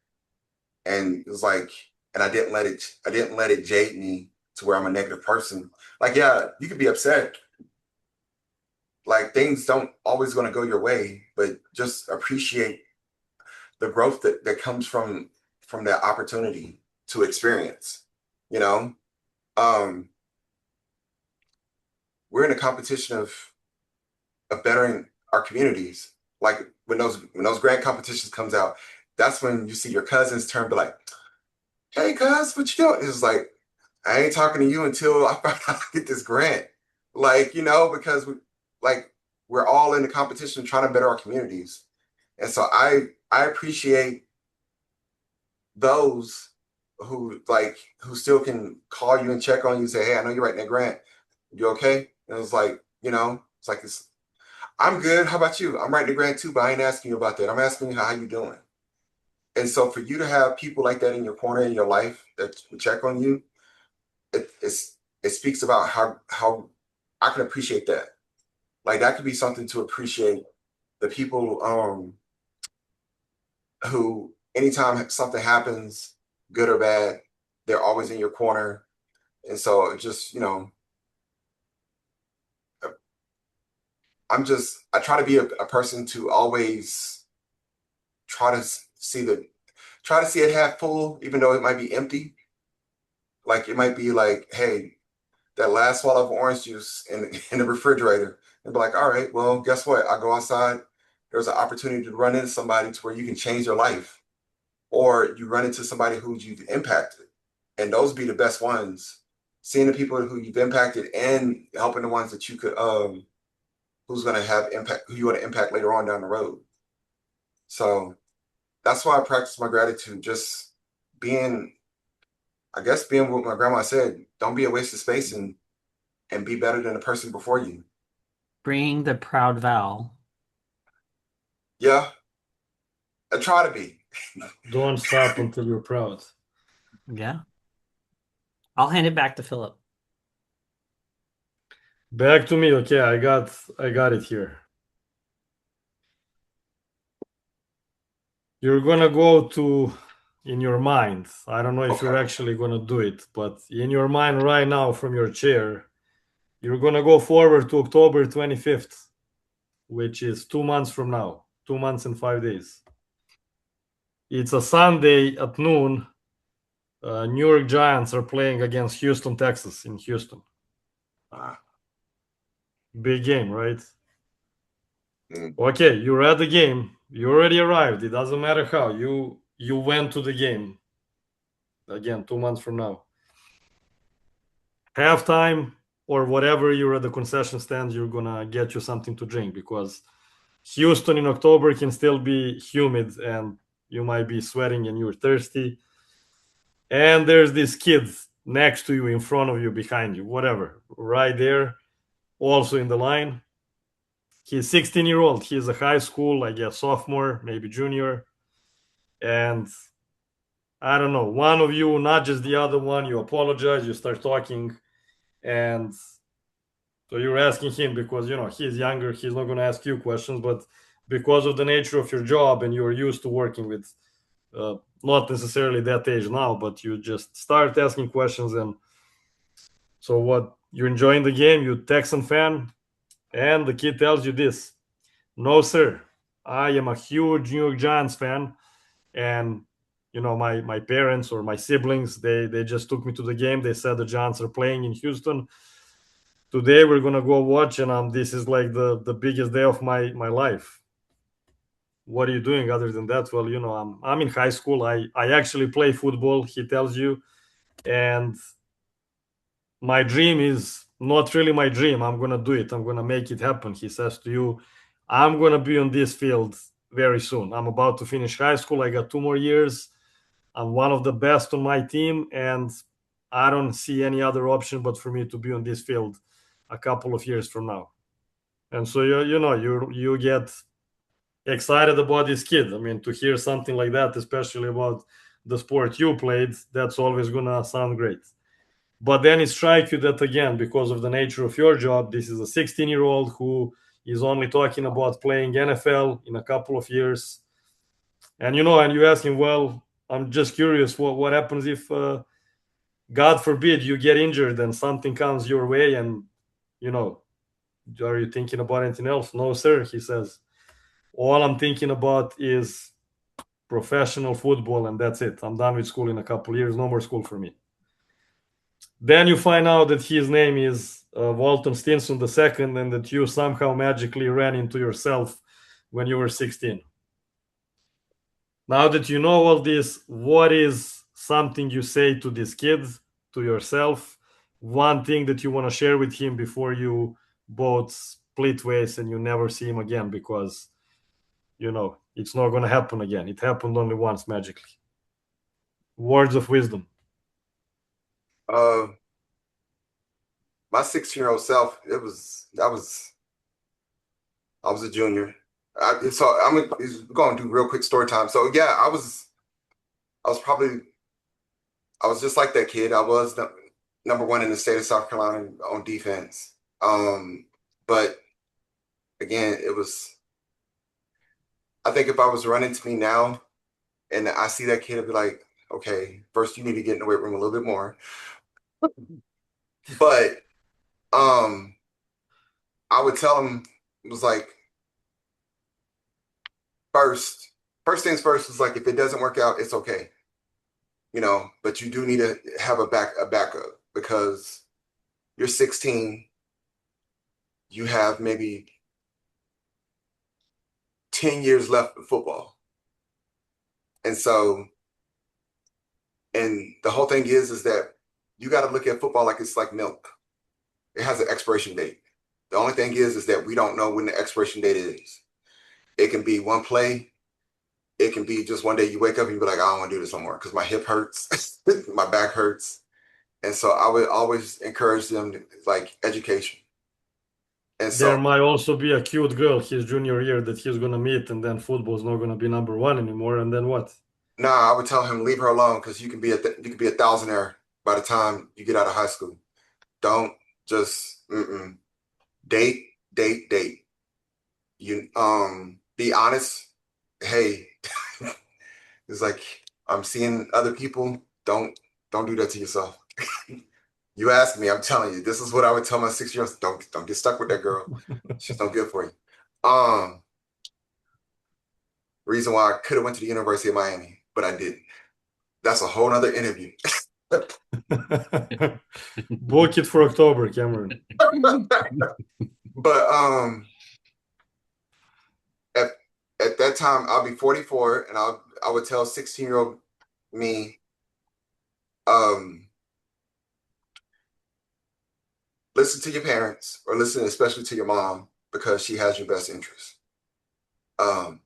And it was like, and I didn't let it jade me to where I'm a negative person. Like, yeah, you could be upset. Like things don't always gonna go your way, but just appreciate the growth that comes from that opportunity to experience, you know? Um, we're in a competition of bettering our communities. Like when those grant competitions comes out, that's when you see your cousins turn to like, hey cuz, what you doing? It's like, I ain't talking to you until I find out I get this grant. Like, because like we're all in the competition trying to better our communities. And so I appreciate those who still can call you and check on you and say, "Hey, I know you're writing that grant. You okay?" And it's like, it's like this. I'm good. How about you? I'm writing the grant too, but I ain't asking you about that. I'm asking you how you doing. And so for you to have people like that in your corner in your life that check on you, it speaks about how I can appreciate that. Like that could be something to appreciate the people who anytime something happens, good or bad, they're always in your corner. And so it just, I try to be a person to always try to try to see it half full, even though it might be empty. Like it might be like, hey, that last swallow of orange juice in the refrigerator and be like, all right, well, guess what? I go outside. There's an opportunity to run into somebody to where you can change their life, or you run into somebody who you've impacted, and those be the best ones. Seeing the people who you've impacted and helping the ones that you could, who's going to have impact, who you want to impact later on down the road. So that's why I practice my gratitude. Just being, I guess, being what my grandma said. Don't be a waste of space and be better than the person before you. Bringing the proud Val. Yeah, I try to be. Don't stop until you're proud. Yeah. I'll hand it back to Philip. Back to me. Okay, I got it here. You're gonna go to in your mind. I don't know if you're Okay. actually gonna do it, but in your mind right now from your chair, you're gonna go forward to October 25th, which is 2 months from now, 2 months and 5 days. It's a Sunday at noon. New York Giants are playing against Houston, Texas, in Houston. Uh, Big game, right? mm, Okay, you're at the game. You already arrived. It doesn't matter how you went to the game. Again, 2 months from now. Halftime or whatever, you're at the concession stand. You're gonna get you something to drink because Houston in October can still be humid and you might be sweating and you're thirsty. And there's this kid next to you, in front of you, behind you, whatever, right there, also in the line. He's 16-year-old. He's a high school, I guess, sophomore, maybe junior. And I don't know, one of you, not just the other one, you apologize, you start talking. And so you're asking him because, he's younger. He's not going to ask you questions. But because of the nature of your job and you're used to working with uh, not necessarily that age now, but you just start asking questions. And so what, you're enjoying the game, you Texan fan, and the kid tells you this: no, sir, I am a huge New York Giants fan. And my parents or my siblings, they just took me to the game. They said the Giants are playing in Houston today. We're gonna go watch, and this is like the biggest day of my life. What are you doing other than that? Well, I'm in high school. I actually play football, he tells you. And my dream is not really my dream. I'm gonna do it. I'm gonna make it happen. He says to you, I'm gonna be on this field very soon. I'm about to finish high school. I got 2 more years. I'm one of the best on my team, and I don't see any other option but for me to be on this field a couple of years from now. And so you get excited about this kid. I mean, to hear something like that, especially about the sport you played, that's always gonna sound great. But then it strikes you that, again, because of the nature of your job, this is a 16-year-old who is only talking about playing NFL in a couple of years. And you ask him, well, I'm just curious, what happens if, God forbid, you get injured and something comes your way, and you know, are you thinking about anything else? No, sir, he says. All I'm thinking about is professional football, and that's it. I'm done with school in a couple of years. No more school for me. Then you find out that his name is Valton Stinson II, and that you somehow magically ran into yourself when you were 16. Now that you know all this, what is something you say to this kid, to yourself? One thing that you want to share with him before you both split ways and you never see him again because, It's not going to happen again. It happened only once magically. Words of wisdom. Uh, my 16-year-old self, I was a junior. So I'm going to do real quick story time. So yeah, I was probably I was just like that kid. I was number one in the state of South Carolina on defense. But again, it was. I think if I was running to me now and I see that kid, I'd be like, okay, first you need to get in the weight room a little bit more. But um, I would tell him it was like first, first things first is like if it doesn't work out, it's okay, but you do need to have a backup because you're 16, you have maybe 10 years left of football. And so, and the whole thing is that you got to look at football like it's like milk. It has an expiration date. The only thing is that we don't know when the expiration date is. It can be one play. It can be just one day you wake up and you be like, I don't want to do this no more because my hip hurts, my back hurts. And so I would always encourage them to, like education. And so, There might also be a cute girl his junior year that he's going to meet, and then football's not going to be number one anymore. And then what? nah, I would tell him leave her alone because you can be a thousandaire by the time you get out of high school. Don't just date, date, date. You be honest. Hey, it's like I'm seeing other people. Don't do that to yourself. You ask me, I'm telling you, this is what I would tell my 6 year olds. Don't get stuck with that girl. She's no good for you. Um, reason why I could have went to the University of Miami, but I didn't. That's a whole nother interview. Book it for October, Cameron. But at at that time I'll be 44 and I would tell 16-year-old me, um, listen to your parents or listen especially to your mom because she has your best interest. Um,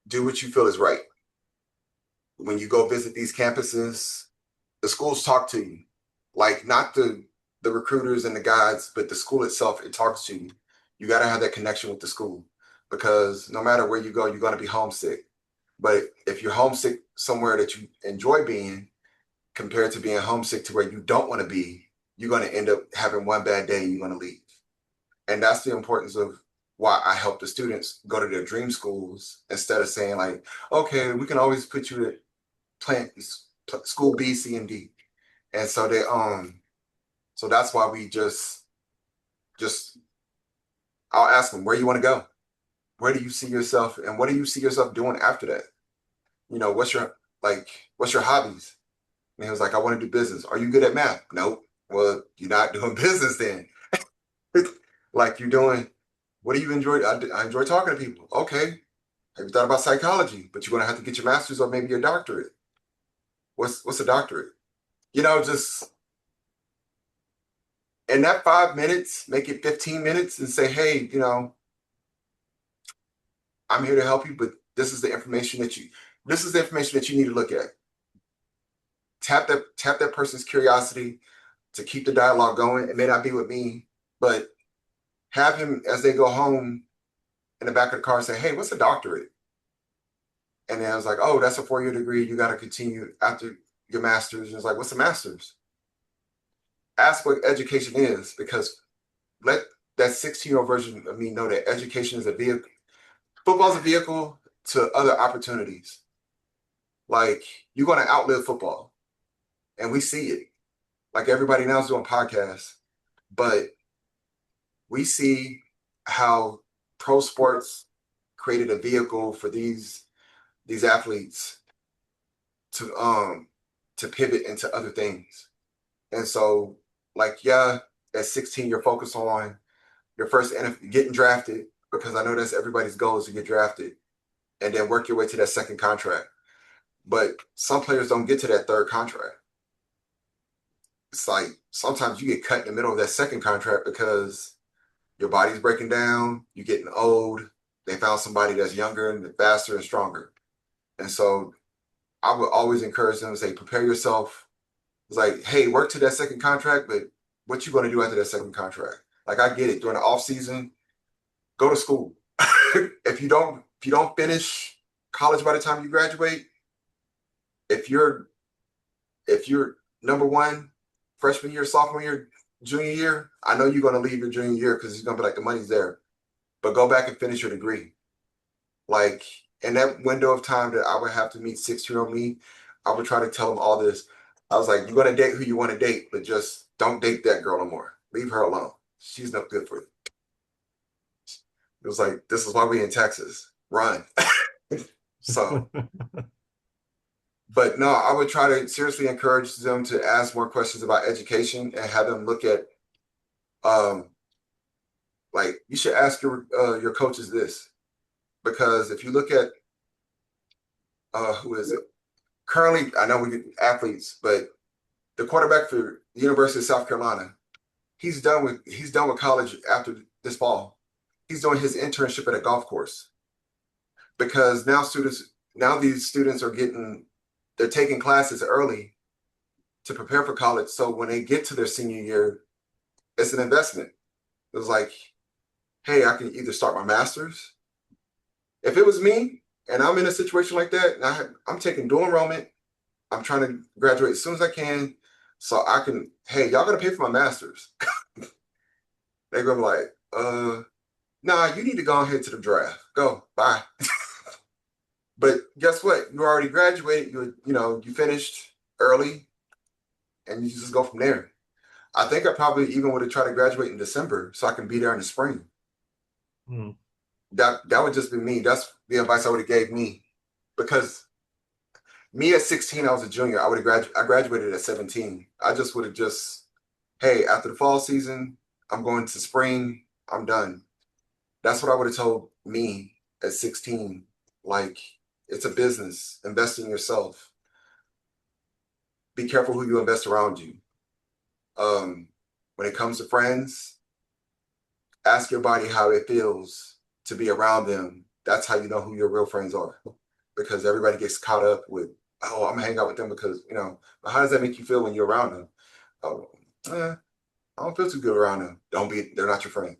do what you feel is right. When you go visit these campuses, the schools talk to you. Like not the recruiters and the guides, but the school itself, it talks to you. You got to have that connection with the school because no matter where you go, you're going to be homesick. But if you're homesick somewhere that you enjoy being, compared to being homesick to where you don't want to be, you're going to end up having one bad day and you're going to leave. And that's the importance of why I help the students go to their dream schools instead of saying like, okay, we can always put you at plant school B, C, and D. And so so that's why we just I'll ask them where you want to go. Where do you see yourself and what do you see yourself doing after that? What's your hobbies? And he was like, I want to do business. Are you good at math? Nope. Well, you're not doing business then. Like you're doing, what do you enjoy? I enjoy talking to people. Okay. Have you thought about psychology? But you're going to have to get your master's or maybe your doctorate. What's a doctorate? Just in that 5 minutes, make it 15 minutes and say, hey, I'm here to help you, but this is the information that you need to look at. Tap that person's curiosity to keep the dialogue going. It may not be with me, but have him as they go home in the back of the car say, hey, what's a doctorate? And then I was like, oh, that's a 4 year degree. You got to continue after your master's. And it's like, what's a master's? Ask what education is because let that 16-year-old version of me know that education is a vehicle. Football is a vehicle to other opportunities. Like you're going to outlive football. And we see it. Like everybody now is doing podcasts. But we see how pro sports created a vehicle for these athletes to pivot into other things. And so, like, yeah, at 16, you're focused on your first NFL, getting drafted because I know that's everybody's goal is to get drafted, and then work your way to that second contract. But some players don't get to that third contract. It's like sometimes you get cut in the middle of that second contract because your body's breaking down, you're getting old, They found somebody that's younger and faster and stronger. And so I would always encourage them to say, prepare yourself. It's like, hey, work to that second contract, but what you going to do after that second contract? Like I get it. During the off season, go to school. If you don't finish college by the time you graduate, if you're if you're number one freshman year, sophomore year, junior year, I know you're going to leave your junior year because it's going to be like the money's there. But go back and finish your degree. Like in that window of time that I would have to meet 16-year-old me, I would try to tell them all this. I was like, you're going to date who you want to date, but just don't date that girl no more. Leave her alone. She's no good for you. It was like, this is why we in Texas. Run. So, but no, I would try to seriously encourage them to ask more questions about education and have them look at, um, like you should ask your coaches this, because if you look at who is it currently, I know we get athletes, but the quarterback for the University of South Carolina, he's done with college after this fall. He's doing his internship at a golf course because now these students are they're taking classes early to prepare for college. So when they get to their senior year, it's an investment. It was like, hey, I can either start my master's. If it was me and I'm in a situation like that, and I'm taking dual enrollment, I'm trying to graduate as soon as I can, so I can. Hey, y'all gonna pay for my master's? They're gonna be like, nah, you need to go ahead to the draft. Go, bye. But guess what? You already graduated. You finished early, and you just go from there. I think I probably even would have tried to graduate in December so I can be there in the spring. Mm. That would just be me. That's the advice I would have gave me, because me at 16, I was a junior. I graduated at 17. I just would have hey, after the fall season, I'm going to spring. I'm done. That's what I would have told me at 16. Like, it's a business. Invest in yourself. Be careful who you invest around you. When it comes to friends, ask your body how it feels to be around them. That's how you know who your real friends are. Because everybody gets caught up with, oh, I'm gonna hang out with them because, but how does that make you feel when you're around them? Oh, I don't feel too good around them. They're not your friend.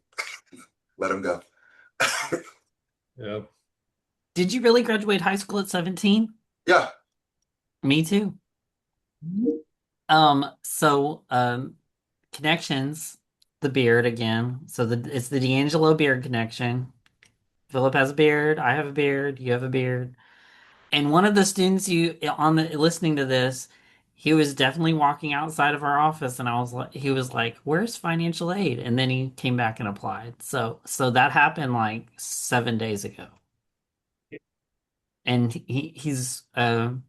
Let them go. Yeah. Did you really graduate high school at 17? Yeah. Me too. Connections, the beard again. So it's the D'Angelo beard connection. Philip has a beard, I have a beard, you have a beard. And one of the students you on the listening to this, he was definitely walking outside of our office and he was like, "Where's financial aid?" And then he came back and applied. So that happened like 7 days ago. And he's gonna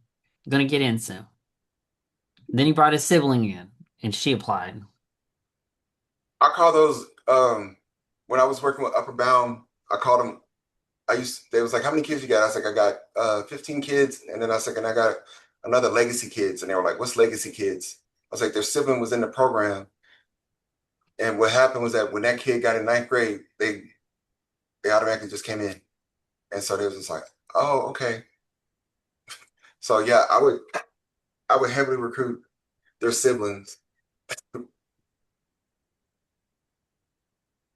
get in soon. Then he brought his sibling in and she applied. I call those when I was working with Upper Bound, I called them. They was like, how many kids you got? I was like, I got 15 kids. And then I was like, and I got another legacy kids. And they were like, what's legacy kids? I was like, their sibling was in the program. And what happened was that when that kid got in ninth grade, they automatically just came in. And so they was just like, oh, okay. So yeah, I would heavily recruit their siblings.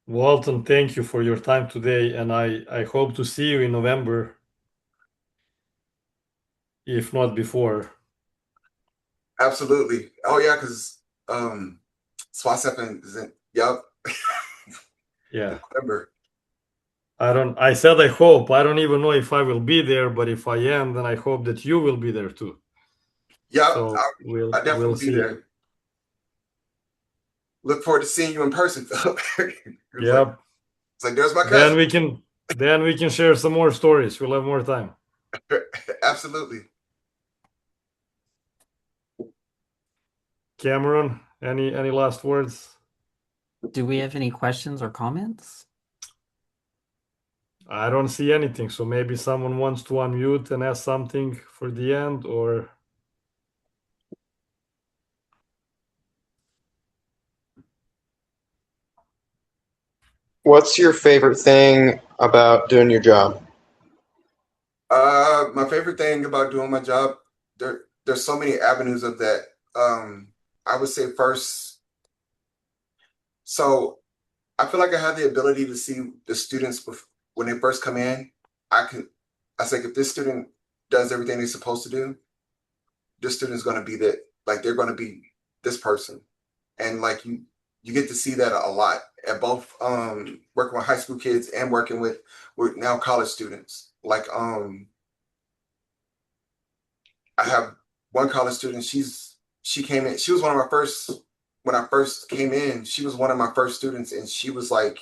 Walton, thank you for your time today, and I hope to see you in November, if not before. Absolutely. Oh yeah, because Swasep is in, yep. In Yeah. November. I said I hope. I don't even know if I will be there, but if I am, then I hope that you will be there too. Yep, So I we'll definitely be see. there. Look forward to seeing you in person, Philip. It's like Yep. it's like there's my Then cousin. we can share some more stories. We'll have more time. Absolutely. Cameron, any last words? Do we have any questions or comments? I don't see anything, so maybe someone wants to unmute and ask something for the end, or What's your favorite thing about doing your job? My favorite thing about doing my job, there's so many avenues of that. I would say first, so I feel like I have the ability to see the students when they first come in. I can, I say, if this student does everything they're supposed to do, this student's going to be that, like they're going to be this person, and like you get to see that a lot at both working with high school kids and working with now college students. Like I have one college student. She came in. She was one of my first when I first came in. She was one of my first students, and she was like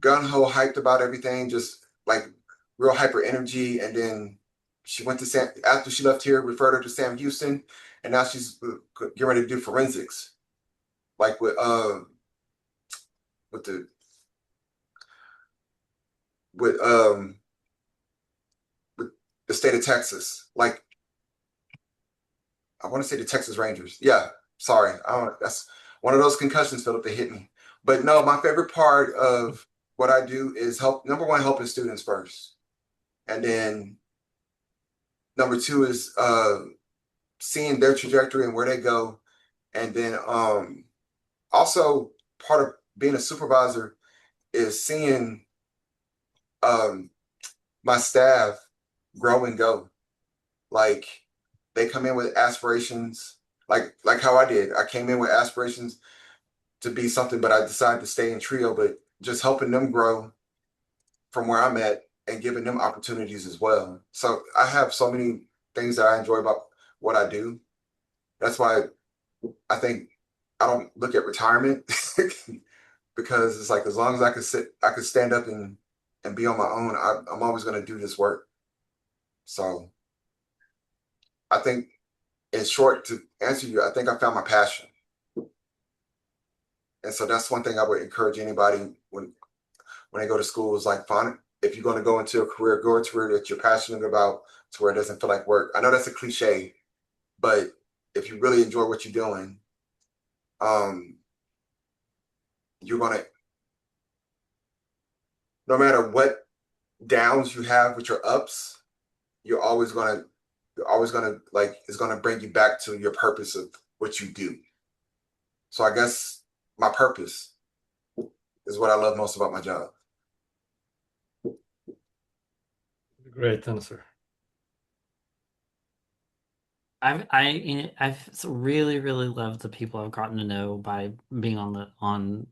gun ho hyped about everything, just like real hyper energy. And then she went to Sam after she left here, referred her to Sam Houston, and now she's getting ready to do forensics, like with the with with the state of Texas. Like I want to say the Texas Rangers. Yeah, sorry, I don't. That's one of those concussions, Philip, that hit me. But no, my favorite part of what I do is help. Number one, helping students first, and then number two is seeing their trajectory and where they go, and then also part of being a supervisor is seeing um, my staff grow and go. Like they come in with aspirations, like how I did. I came in with aspirations to be something, but I decided to stay in trio. But just helping them grow from where I'm at and giving them opportunities as well. So I have so many things that I enjoy about what I do. That's why I think I don't look at retirement because it's like as long as I can sit, I can stand up and be on my own. I'm always going to do this work. So I think, in short, to answer you, I think I found my passion, and so that's one thing I would encourage anybody when they go to school is like find if you're going to go into a career, go into a career that you're passionate about, to where it doesn't feel like work. I know that's a cliche, but if you really enjoy what you're doing, um, you're gonna no matter what downs you have with your ups, you're always gonna like it's gonna bring you back to your purpose of what you do. So I guess my purpose is what I love most about my job. Great answer. I've really really loved the people I've gotten to know by being on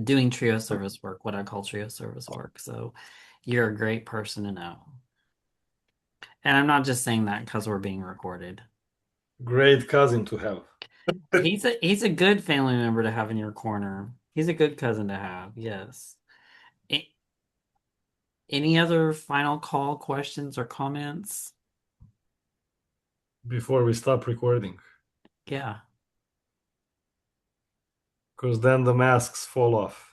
doing trio service work, what I call trio service work. So you're a great person to know. And I'm not just saying that because we're being recorded. Great cousin to have. He's a good family member to have in your corner. He's a good cousin to have. Yes. A- Any other final call questions or comments? Before we stop recording, Yeah. because then the masks fall off.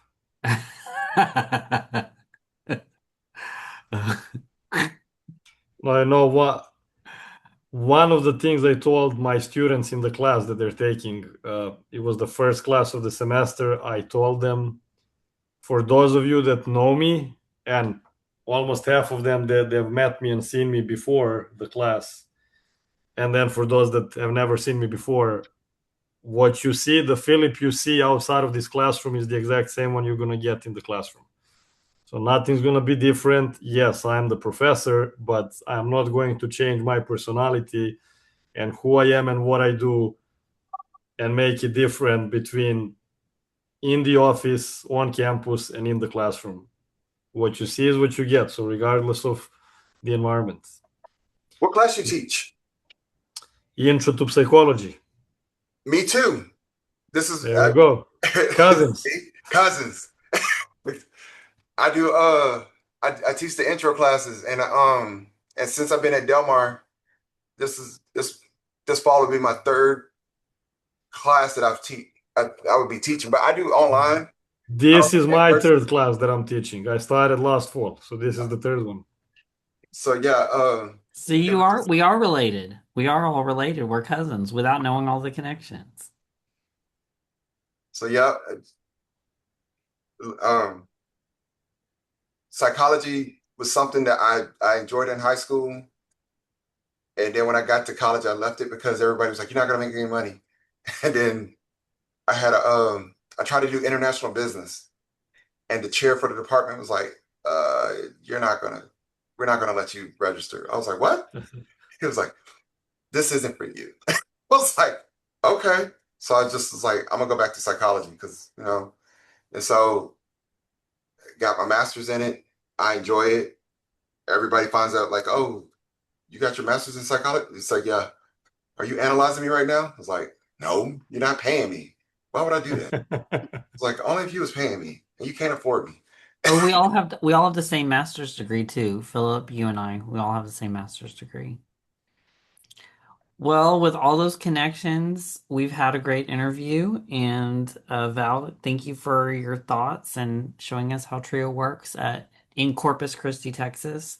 I know what one of the things I told my students in the class that they're taking, it was the first class of the semester. I told them, for those of you that know me, and almost half of them that they've met me and seen me before the class, and then for those that have never seen me before, what you see, the Philip you see outside of this classroom is the exact same one you're gonna get in the classroom. So nothing's gonna be different. Yes, I'm the professor, but I'm not going to change my personality and who I am and what I do and make it different between in the office, on campus, and in the classroom. What you see is what you get. So regardless of the environment. What class you teach? Intro to psychology. Me too. This is There we go. Cousins. see? Cousins. I do I teach the intro classes and since I've been at Del Mar, this is this fall will be my third class that I would be teaching, but I do online. I don't This do is in my person. third class that I'm teaching. I started last fall, so this is the third one. So yeah, So it was just we are related. We are all related. We're cousins without knowing all the connections. so yeah, um psychology was something that I enjoyed in high school. And then when I got to college, I left it because everybody was like, "You're not gonna make any money." And then I tried to do international business, and the chair for the department was like, "You're not gonna, we're not gonna let you register." I was like, "What?" He was like, "This isn't for you." I was like, "Okay." So I just was like, "I'm gonna go back to psychology because And so got my master's in it. I enjoy it. Everybody finds out like, "Oh, you got your master's in psychology?" It's like, "Yeah." "Are you analyzing me right now?" I was like, "No, you're not paying me. Why would I do that?" It's like, only if you was paying me and you can't afford me. Oh, we all have the same master's degree too. Philip, you and I, we all have the same master's degree. Well, with all those connections, we've had a great interview. And Val, thank you for your thoughts and showing us how Trio works in Corpus Christi, Texas,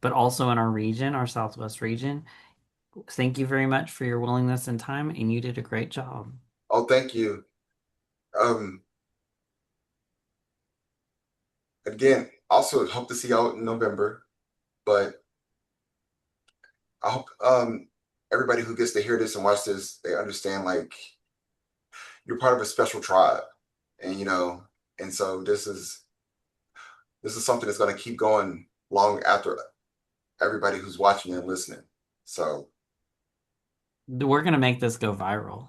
but also in our region, our Southwest region. Thank you very much for your willingness and time, and you did a great job. Oh, thank you. Um, Again, also hope to see y'all in November, but I hope everybody who gets to hear this and watch this, they understand like you're part of a special tribe. And and so this is something that's gonna keep going long after everybody who's watching and listening. So We're gonna make this go viral.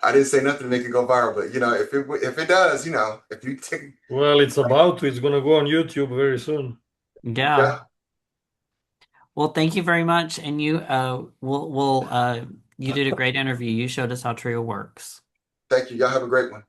I didn't say nothing to make it go viral, but if it does, if you take Well, it's about to. It's gonna go on YouTube very soon. Yeah. yeah, Well, thank you very much. And you did a great interview. You showed us how Trio works. thank you. Y'all have a great one.